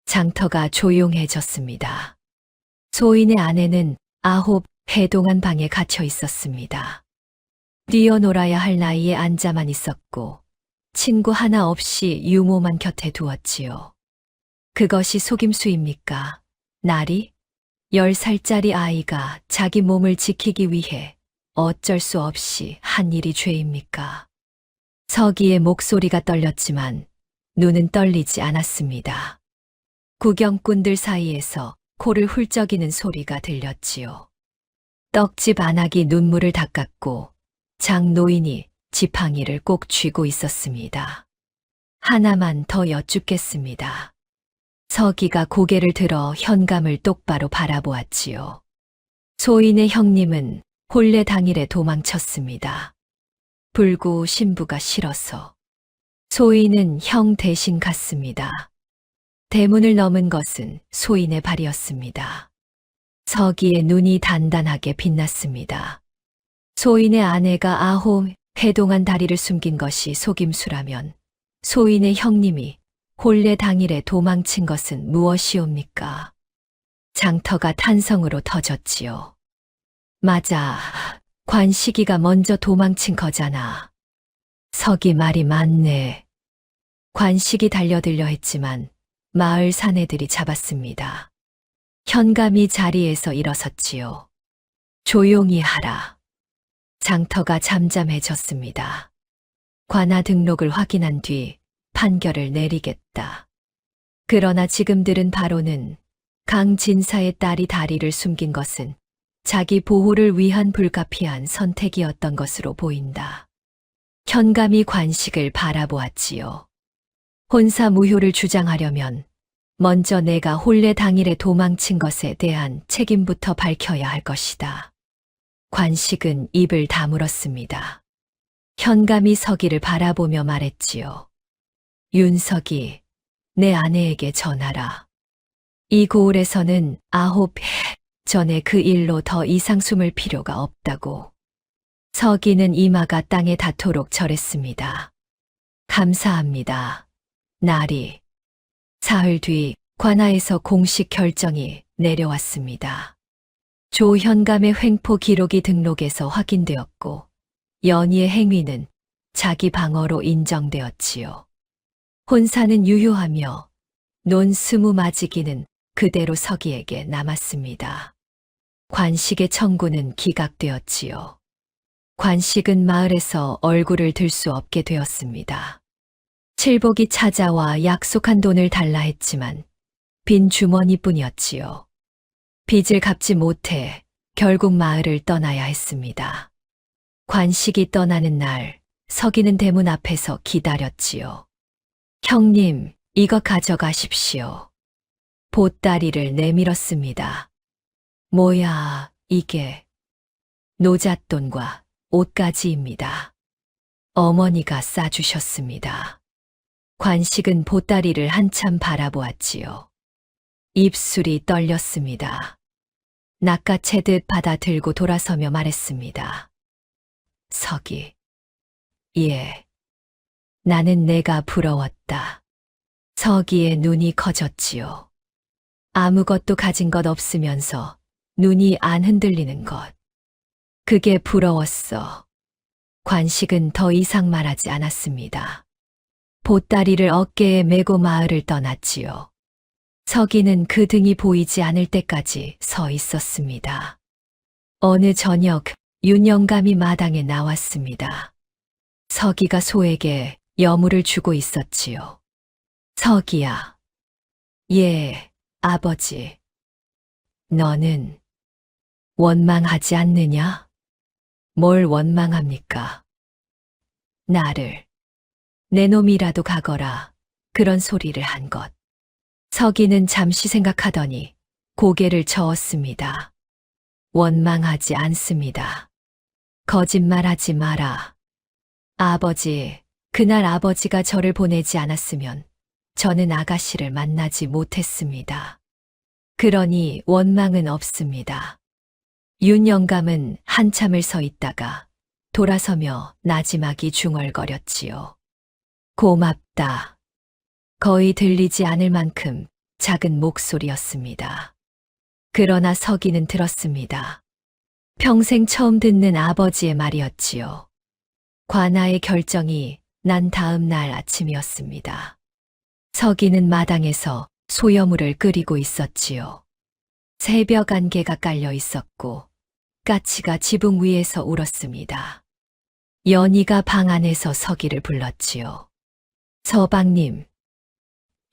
Speaker 2: 장터가 조용해졌습니다. 소인의 아내는 9해 동안 방에 갇혀 있었습니다. 뛰어놀아야 할 나이에 앉아만 있었고 친구 하나 없이 유모만 곁에 두었지요. 그것이 속임수입니까? 나리? 10살짜리 아이가 자기 몸을 지키기 위해 어쩔 수 없이 한 일이 죄입니까? 서기의 목소리가 떨렸지만 눈은 떨리지 않았습니다. 구경꾼들 사이에서 코를 훌쩍이는 소리가 들렸지요. 떡집 안악이 눈물을 닦았고 장노인이 지팡이를 꼭 쥐고 있었습니다. 하나만 더 여쭙겠습니다. 서기가 고개를 들어 현감을 똑바로 바라보았지요. 소인의 형님은 혼례 당일에 도망쳤습니다. 불구 신부가 싫어서. 소인은 형 대신 갔습니다. 대문을 넘은 것은 소인의 발이었습니다. 서기의 눈이 단단하게 빛났습니다. 소인의 아내가 9해 동안 다리를 숨긴 것이 속임수라면 소인의 형님이 혼례 당일에 도망친 것은 무엇이옵니까? 장터가 탄성으로 터졌지요. 맞아, 관식이가 먼저 도망친 거잖아. 서기 말이 맞네. 관식이 달려들려 했지만 마을 사내들이 잡았습니다. 현감이 자리에서 일어섰지요. 조용히 하라. 장터가 잠잠해졌습니다. 관아 등록을 확인한 뒤 판결을 내리겠다. 그러나 지금 들은 바로는 강진사의 딸이 다리를 숨긴 것은 자기 보호를 위한 불가피한 선택이었던 것으로 보인다. 현감이 관식을 바라보았지요. 혼사 무효를 주장하려면 먼저 내가 혼례 당일에 도망친 것에 대한 책임부터 밝혀야 할 것이다. 관식은 입을 다물었습니다. 현감이 서기를 바라보며 말했지요. 윤석이, 내 아내에게 전하라. 이 고을에서는 9해 전에 그 일로 더 이상 숨을 필요가 없다고. 서기는 이마가 땅에 닿도록 절했습니다. 감사합니다. 나리. 사흘 뒤 관아에서 공식 결정이 내려왔습니다. 조현감의 횡포 기록이 등록에서 확인되었고 연희의 행위는 자기 방어로 인정되었지요. 혼사는 유효하며 논 스무 맞이기는 그대로 서기에게 남았습니다. 관식의 청구는 기각되었지요. 관식은 마을에서 얼굴을 들 수 없게 되었습니다. 칠복이 찾아와 약속한 돈을 달라 했지만 빈 주머니뿐이었지요. 빚을 갚지 못해 결국 마을을 떠나야 했습니다. 관식이 떠나는 날 서기는 대문 앞에서 기다렸지요. 형님, 이거 가져가십시오. 보따리를 내밀었습니다. 뭐야, 이게. 노잣돈과 옷가지입니다. 어머니가 싸주셨습니다. 관식은 보따리를 한참 바라보았지요. 입술이 떨렸습니다. 낚아채듯 받아 들고 돌아서며 말했습니다. 서기. 예. 나는 내가 부러웠다. 서기의 눈이 커졌지요. 아무것도 가진 것 없으면서 눈이 안 흔들리는 것. 그게 부러웠어. 관식은 더 이상 말하지 않았습니다. 보따리를 어깨에 메고 마을을 떠났지요. 서기는 그 등이 보이지 않을 때까지 서 있었습니다. 어느 저녁 윤영감이 마당에 나왔습니다. 서기가 소에게 여물을 주고 있었지요. 서기야. 예, 아버지. 너는 원망하지 않느냐? 뭘 원망합니까? 나를. 내 놈이라도 가거라. 그런 소리를 한 것. 서기는 잠시 생각하더니 고개를 저었습니다. 원망하지 않습니다. 거짓말하지 마라. 아버지, 그날 아버지가 저를 보내지 않았으면 저는 아가씨를 만나지 못했습니다. 그러니 원망은 없습니다. 윤영감은 한참을 서 있다가 돌아서며 나지막이 중얼거렸지요. 고맙다. 거의 들리지 않을 만큼 작은 목소리였습니다. 그러나 서기는 들었습니다. 평생 처음 듣는 아버지의 말이었지요. 관아의 결정이 난 다음 날 아침이었습니다. 서기는 마당에서 소여물을 끓이고 있었지요. 새벽 안개가 깔려 있었고 까치가 지붕 위에서 울었습니다. 연희가 방 안에서 서기를 불렀지요. 서방님.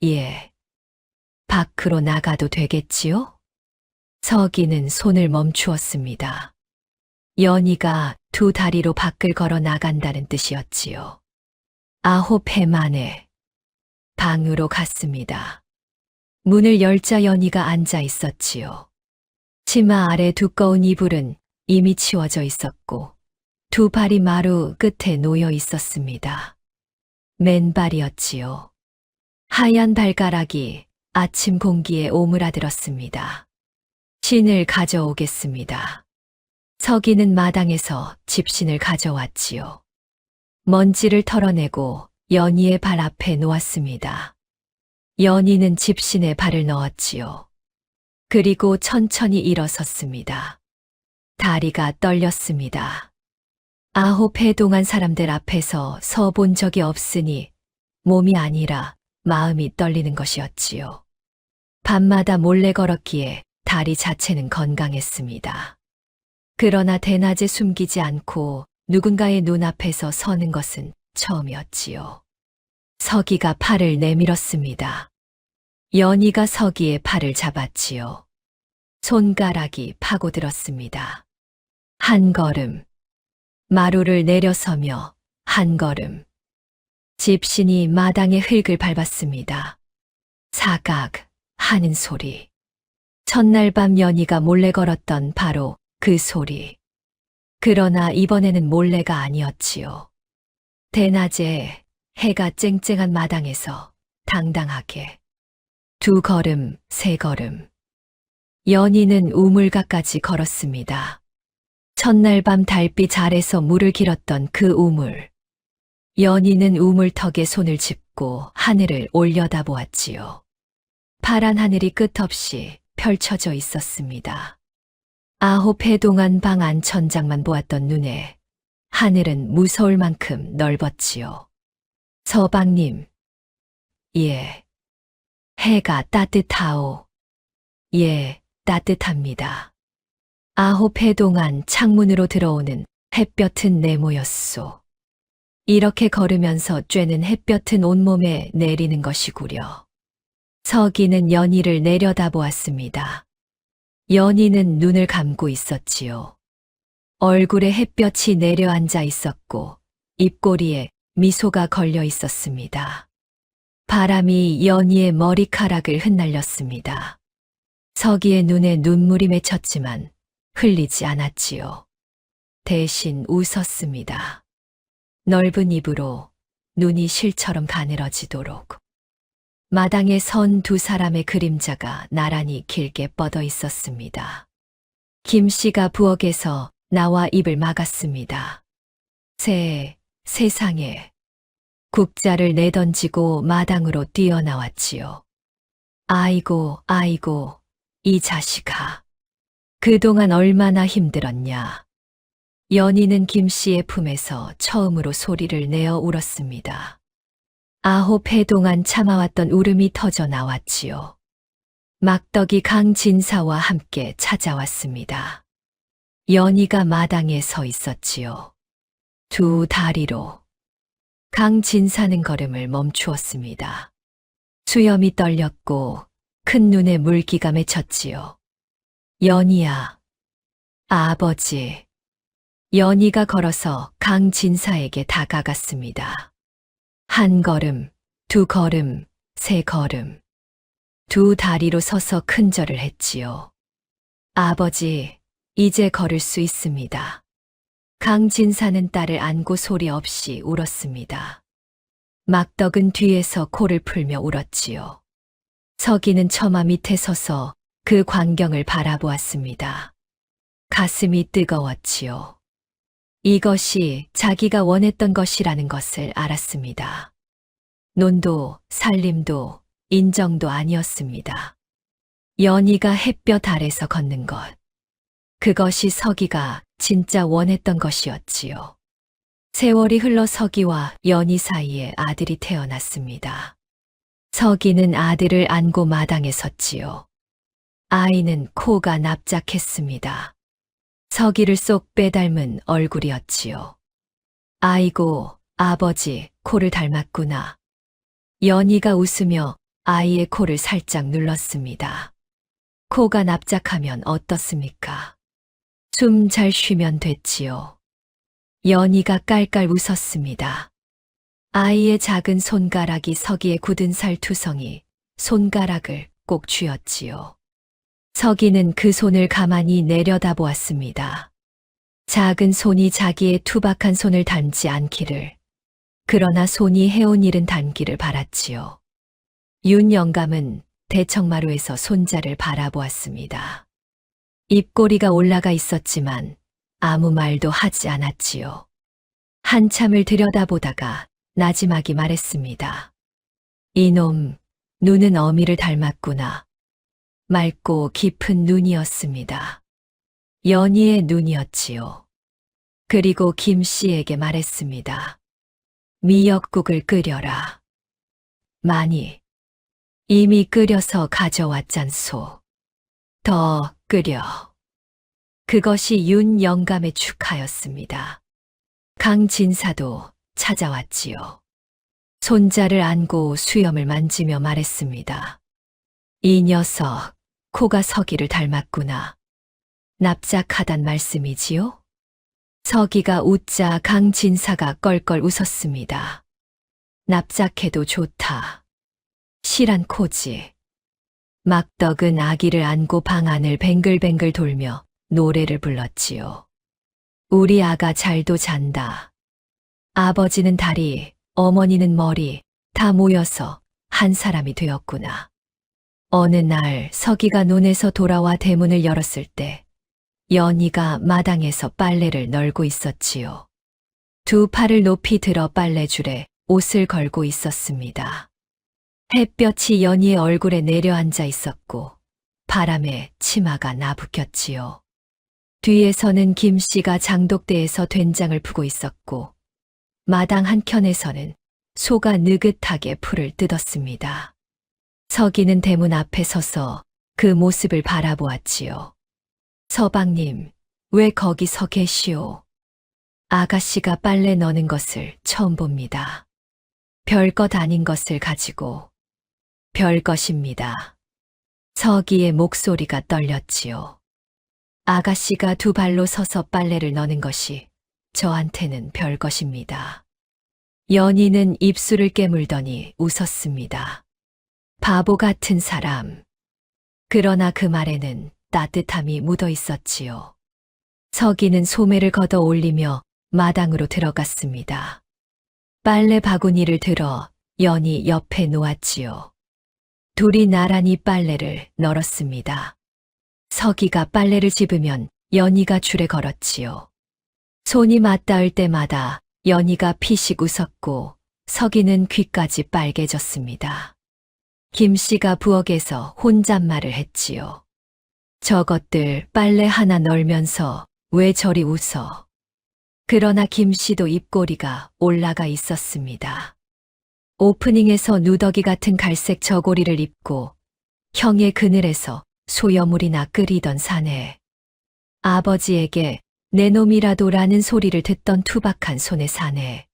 Speaker 2: 예. 밖으로 나가도 되겠지요? 서기는 손을 멈추었습니다. 연희가 두 다리로 밖을 걸어 나간다는 뜻이었지요. 9해 만에 방으로 갔습니다. 문을 열자 연희가 앉아 있었지요. 치마 아래 두꺼운 이불은 이미 치워져 있었고 두 발이 마루 끝에 놓여 있었습니다. 맨발이었지요. 하얀 발가락이 아침 공기에 오므라들었습니다. 신을 가져오겠습니다. 서기는 마당에서 집신을 가져왔지요. 먼지를 털어내고 연희의 발 앞에 놓았습니다. 연희는 집신에 발을 넣었지요. 그리고 천천히 일어섰습니다. 다리가 떨렸습니다. 9해 동안 사람들 앞에서 서 본 적이 없으니 몸이 아니라 마음이 떨리는 것이었지요. 밤마다 몰래 걸었기에 다리 자체는 건강했습니다. 그러나 대낮에 숨기지 않고 누군가의 눈앞에서 서는 것은 처음이었지요. 서기가 팔을 내밀었습니다. 연희가 서기의 팔을 잡았지요. 손가락이 파고들었습니다. 한 걸음. 마루를 내려서며 한 걸음. 집신이 마당의 흙을 밟았습니다. 사각 하는 소리. 첫날 밤 연희가 몰래 걸었던 바로 그 소리. 그러나 이번에는 몰래가 아니었지요. 대낮에 해가 쨍쨍한 마당에서 당당하게 두 걸음, 세 걸음. 연희는 우물가까지 걸었습니다. 첫날 밤 달빛 아래서 물을 길었던 그 우물. 연희는 우물턱에 손을 짚고 하늘을 올려다보았지요. 파란 하늘이 끝없이 펼쳐져 있었습니다. 9해 동안 방 안 천장만 보았던 눈에 하늘은 무서울 만큼 넓었지요. 서방님. 예. 해가 따뜻하오. 예, 따뜻합니다. 9해 동안 창문으로 들어오는 햇볕은 네모였소. 이렇게 걸으면서 쬐는 햇볕은 온몸에 내리는 것이구려. 서기는 연희를 내려다보았습니다. 연희는 눈을 감고 있었지요. 얼굴에 햇볕이 내려앉아 있었고 입꼬리에 미소가 걸려 있었습니다. 바람이 연희의 머리카락을 흩날렸습니다. 서기의 눈에 눈물이 맺혔지만 흘리지 않았지요. 대신 웃었습니다. 넓은 입으로 눈이 실처럼 가늘어지도록. 마당에 선 두 사람의 그림자가 나란히 길게 뻗어 있었습니다. 김 씨가 부엌에서 나와 입을 막았습니다. 세상에. 국자를 내던지고 마당으로 뛰어나왔지요. 아이고, 이 자식아. 그동안 얼마나 힘들었냐. 연희는 김 씨의 품에서 처음으로 소리를 내어 울었습니다. 9해 동안 참아왔던 울음이 터져 나왔지요. 막덕이 강진사와 함께 찾아왔습니다. 연희가 마당에 서 있었지요. 두 다리로. 강진사는 걸음을 멈추었습니다. 수염이 떨렸고 큰 눈에 물기가 맺혔지요. 연희야. 아버지. 연희가 걸어서 강진사에게 다가갔습니다. 한 걸음, 두 걸음, 세 걸음. 두 다리로 서서 큰절을 했지요. 아버지, 이제 걸을 수 있습니다. 강진사는 딸을 안고 소리 없이 울었습니다. 막덕은 뒤에서 코를 풀며 울었지요. 서기는 처마 밑에 서서 그 광경을 바라보았습니다. 가슴이 뜨거웠지요. 이것이 자기가 원했던 것이라는 것을 알았습니다. 논도, 살림도, 인정도 아니었습니다. 연희가 햇볕 아래서 걷는 것. 그것이 서기가 진짜 원했던 것이었지요. 세월이 흘러 서기와 연희 사이에 아들이 태어났습니다. 서기는 아들을 안고 마당에 섰지요. 아이는 코가 납작했습니다. 서기를 쏙 빼닮은 얼굴이었지요. 아이고, 아버지, 코를 닮았구나. 연희가 웃으며 아이의 코를 살짝 눌렀습니다. 코가 납작하면 어떻습니까? 숨 잘 쉬면 됐지요. 연희가 깔깔 웃었습니다. 아이의 작은 손가락이 서기의 굳은 살 투성이 손가락을 꼭 쥐었지요. 서기는 그 손을 가만히 내려다보았습니다. 작은 손이 자기의 투박한 손을 닮지 않기를, 그러나 손이 해온 일은 닮기를 바랐지요. 윤 영감은 대청마루에서 손자를 바라보았습니다. 입꼬리가 올라가 있었지만 아무 말도 하지 않았지요. 한참을 들여다보다가 나지막이 말했습니다. 이놈, 눈은 어미를 닮았구나. 맑고 깊은 눈이었습니다. 연희의 눈이었지요. 그리고 김 씨에게 말했습니다. 미역국을 끓여라. 많이. 이미 끓여서 가져왔잖소. 더 끓여. 그것이 윤 영감의 축하였습니다. 강진사도 찾아왔지요. 손자를 안고 수염을 만지며 말했습니다. 이 녀석, 코가 서기를 닮았구나. 납작하단 말씀이지요? 서기가 웃자 강진사가 껄껄 웃었습니다. 납작해도 좋다. 실한 코지. 막덕은 아기를 안고 방 안을 뱅글뱅글 돌며 노래를 불렀지요. 우리 아가 잘도 잔다. 아버지는 다리, 어머니는 머리, 다 모여서 한 사람이 되었구나. 어느 날 서기가 논에서 돌아와 대문을 열었을 때 연희가 마당에서 빨래를 널고 있었지요. 두 팔을 높이 들어 빨래줄에 옷을 걸고 있었습니다. 햇볕이 연희의 얼굴에 내려앉아 있었고 바람에 치마가 나부꼈지요. 뒤에서는 김 씨가 장독대에서 된장을 푸고 있었고 마당 한켠에서는 소가 느긋하게 풀을 뜯었습니다. 서기는 대문 앞에 서서 그 모습을 바라보았지요. 서방님, 왜 거기 서 계시오? 아가씨가 빨래 넣는 것을 처음 봅니다. 별것 아닌 것을 가지고. 별것입니다. 서기의 목소리가 떨렸지요. 아가씨가 두 발로 서서 빨래를 넣는 것이 저한테는 별것입니다. 연희는 입술을 깨물더니 웃었습니다. 바보 같은 사람. 그러나 그 말에는 따뜻함이 묻어 있었지요. 서기는 소매를 걷어 올리며 마당으로 들어갔습니다. 빨래 바구니를 들어 연희 옆에 놓았지요. 둘이 나란히 빨래를 널었습니다. 서기가 빨래를 집으면 연희가 줄에 걸었지요. 손이 맞닿을 때마다 연희가 피식 웃었고 서기는 귀까지 빨개졌습니다. 김 씨가 부엌에서 혼잣말을 했지요. 저것들 빨래 하나 널면서 왜 저리 웃어? 그러나 김 씨도 입꼬리가 올라가 있었습니다. 오프닝에서 누더기 같은 갈색 저고리를 입고 형의 그늘에서 소여물이나 끓이던 사내. 아버지에게 내 놈이라도라는 소리를 듣던 투박한 손의 사내.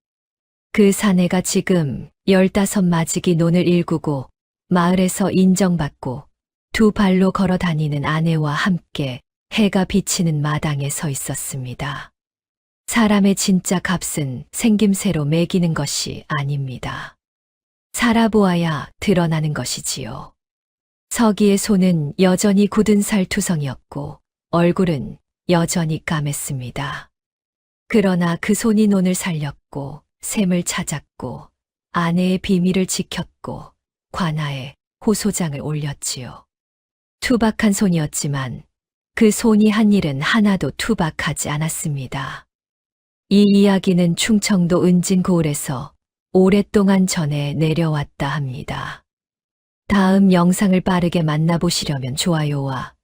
Speaker 2: 그 사내가 지금 15마지기 논을 일구고 마을에서 인정받고 두 발로 걸어 다니는 아내와 함께 해가 비치는 마당에 서 있었습니다. 사람의 진짜 값은 생김새로 매기는 것이 아닙니다. 살아보아야 드러나는 것이지요. 서기의 손은 여전히 굳은 살 투성이었고 얼굴은 여전히 까맸습니다. 그러나 그 손이 논을 살렸고 샘을 찾았고 아내의 비밀을 지켰고 관아에 호소장을 올렸지요. 투박한 손이었지만 그 손이 한 일은 하나도 투박하지 않았습니다. 이 이야기는 충청도 은진고을에서 오랫동안 전해 내려왔다 합니다. 다음 영상을 빠르게 만나보시려면 좋아요와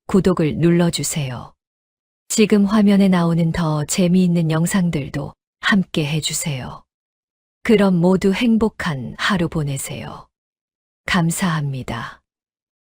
Speaker 2: 구독을 눌러주세요. 지금 화면에 나오는 더 재미있는 영상들도 함께 해주세요. 그럼 모두 행복한 하루 보내세요. 감사합니다.